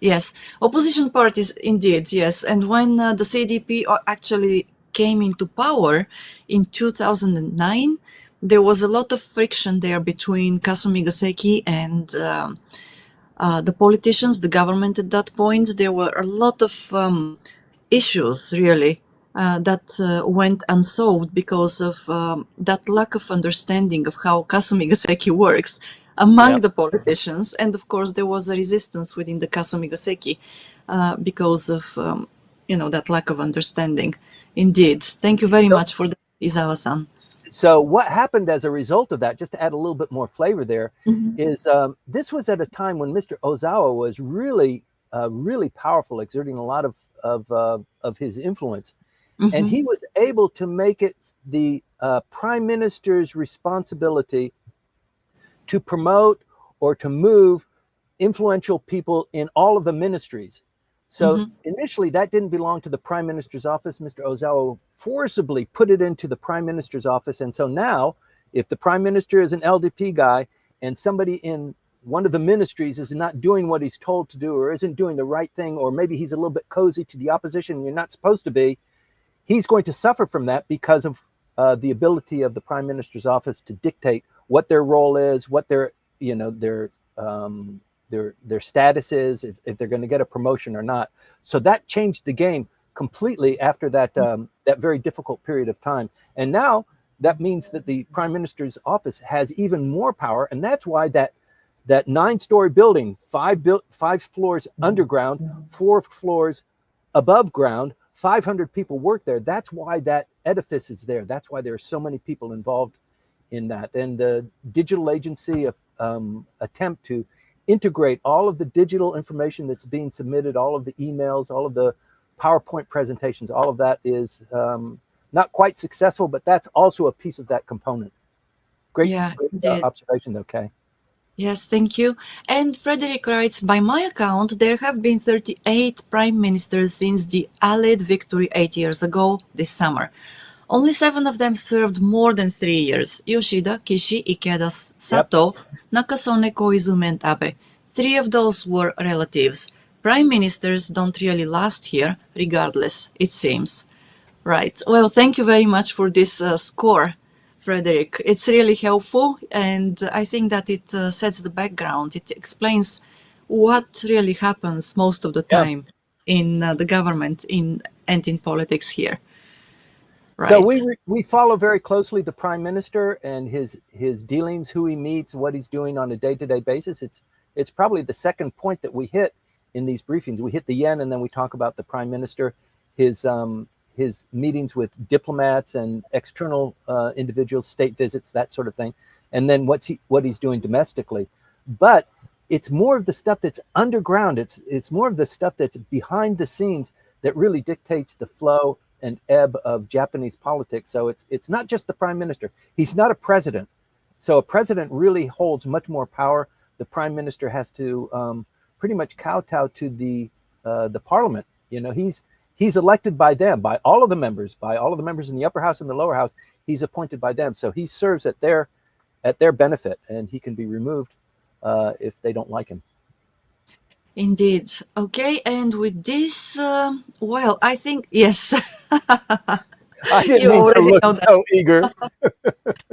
Speaker 2: Yes, opposition parties indeed, yes. And when the CDP actually came into power in 2009, there was a lot of friction there between Kasumi Gaseki and the politicians, the government at that point. There were a lot of issues, really, that went unsolved because of that lack of understanding of how Kasumi Gaseki works among the politicians. And of course, there was a resistance within the Kasumi Gaseki because of that lack of understanding. Indeed. Thank you very much for that, Izawa-san.
Speaker 1: So what happened as a result of that, just to add a little bit more flavor there, is this was at a time when Mr. Ozawa was really, really powerful, exerting a lot of his influence. And he was able to make it the prime minister's responsibility to promote or to move influential people in all of the ministries. So initially that didn't belong to the prime minister's office. Mr. Ozawa forcibly put it into the prime minister's office. And so now if the prime minister is an LDP guy and somebody in one of the ministries is not doing what he's told to do or isn't doing the right thing, or maybe he's a little bit cozy to the opposition and you're not supposed to be, he's going to suffer from that because of the ability of the prime minister's office to dictate what their role is, what their status is, if they're going to get a promotion or not. So that changed the game completely after that that very difficult period of time. And now that means that the prime minister's office has even more power, and that's why that 9-story building, five floors underground, 4 floors above ground, 500 people work there. That's why that edifice is there. That's why there are so many people involved in that. And the digital agency attempt to integrate all of the digital information that's being submitted, all of the emails, all of the PowerPoint presentations, all of that is not quite successful, but that's also a piece of that component. Great observation, though, Kay.
Speaker 2: Yes, thank you. And Frederick writes, by my account, there have been 38 prime ministers since the Allied victory 8 years ago this summer. Only 7 of them served more than 3 years. Yoshida, Kishi, Ikeda, Sato, Nakasone, Koizumi, and Abe. 3 of those were relatives. Prime ministers don't really last here, regardless, it seems. Right. Well, thank you very much for this score, Frederick. It's really helpful, and I think that it sets the background. It explains what really happens most of the time in the government and in politics here.
Speaker 1: Right. So we follow very closely the prime minister and his dealings, who he meets, what he's doing on a day-to-day basis. It's probably the second point that we hit in these briefings. We hit the yen, and then we talk about the prime minister, his meetings with diplomats and external individuals, state visits, that sort of thing, and then what he's doing domestically. But it's more of the stuff that's underground. It's more of the stuff that's behind the scenes that really dictates the flow and ebb of Japanese politics. So it's not just the prime minister. He's not a president. So a president really holds much more power. The prime minister has to pretty much kowtow to the parliament. He's elected by them, by all of the members, in the upper house and the lower house. He's appointed by them, so he serves at their benefit, and he can be removed if they don't like him.
Speaker 2: Indeed. Okay, and with this, well, I think yes.
Speaker 1: I didn't
Speaker 2: You
Speaker 1: mean to
Speaker 2: already
Speaker 1: look
Speaker 2: know that.
Speaker 1: so eager.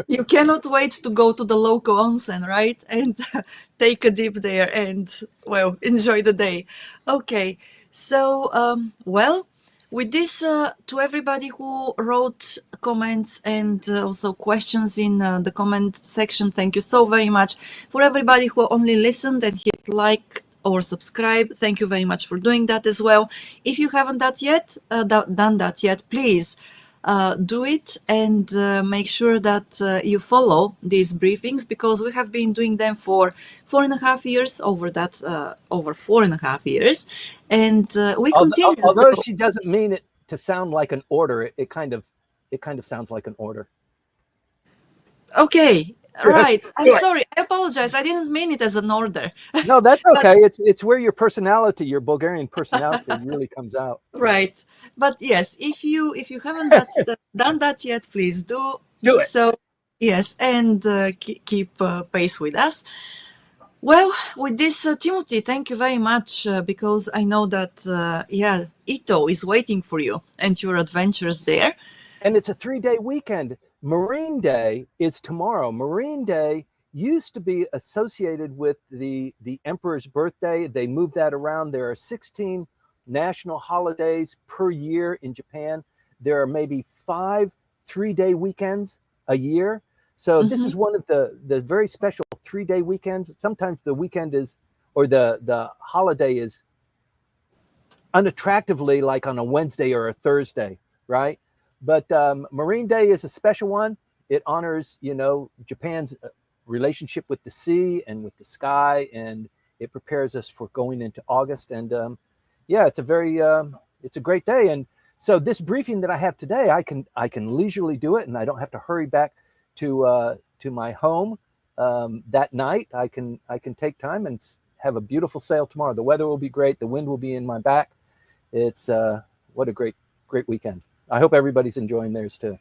Speaker 2: You cannot wait to go to the local onsen, right? And take a dip there and, well, enjoy the day. Okay, so, well, with this, to everybody who wrote comments and also questions in the comment section, thank you so very much. For everybody who only listened and hit like or subscribe, thank you very much for doing that as well. If you haven't done that yet, please do it and make sure that you follow these briefings, because we have been doing them for 4.5 years, over 4.5 years, and we continue.
Speaker 1: Although
Speaker 2: So
Speaker 1: she doesn't mean it to sound like an order, it kind of sounds like an order.
Speaker 2: okay,
Speaker 1: Yes,
Speaker 2: right. I'm
Speaker 1: do it.
Speaker 2: sorry. I apologize. I didn't mean it as an order.
Speaker 1: No, that's
Speaker 2: But
Speaker 1: okay. It's where your personality, your Bulgarian personality, really comes out.
Speaker 2: right. But yes, if you haven't done that yet, please do
Speaker 1: Do it.
Speaker 2: so. Yes, and keep pace with us. Well, with this, Timothy, thank you very much, because I know that, yeah, Ito is waiting for you and your adventures there.
Speaker 1: And it's a 3-day weekend. Marine Day is tomorrow. Marine Day used to be associated with the emperor's birthday. They moved that around. There are 16 national holidays per year in Japan. There are maybe 5 3-day weekends a year. So this
Speaker 2: Mhm.
Speaker 1: is one of the very special 3-day weekends. Sometimes the weekend is, or the holiday is unattractively like on a Wednesday or a Thursday, right? But Marine Day is a special one. It honors, Japan's relationship with the sea and with the sky, and it prepares us for going into August. And yeah, it's a great day. And so this briefing that I have today, I can leisurely do it, and I don't have to hurry back to my home that night. I can take time and have a beautiful sail tomorrow. The weather will be great. The wind will be in my back. It's what a great weekend. I hope everybody's enjoying theirs too.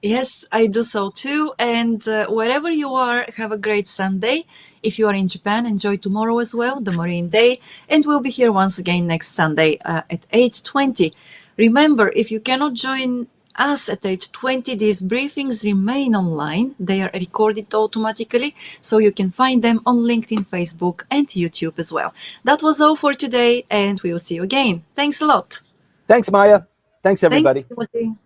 Speaker 2: Yes, I do so too. And wherever you are, have a great Sunday. If you are in Japan, enjoy tomorrow as well, the Marine Day. And we'll be here once again next Sunday at 8:20. Remember, if you cannot join us at 8:20, these briefings remain online. They are recorded automatically, so you can find them on LinkedIn, Facebook, and YouTube as well. That was all for today, and we will see you again. Thanks a lot.
Speaker 1: Thanks, Maya. Thanks,
Speaker 2: Thank
Speaker 1: everybody.
Speaker 2: you, Timothy.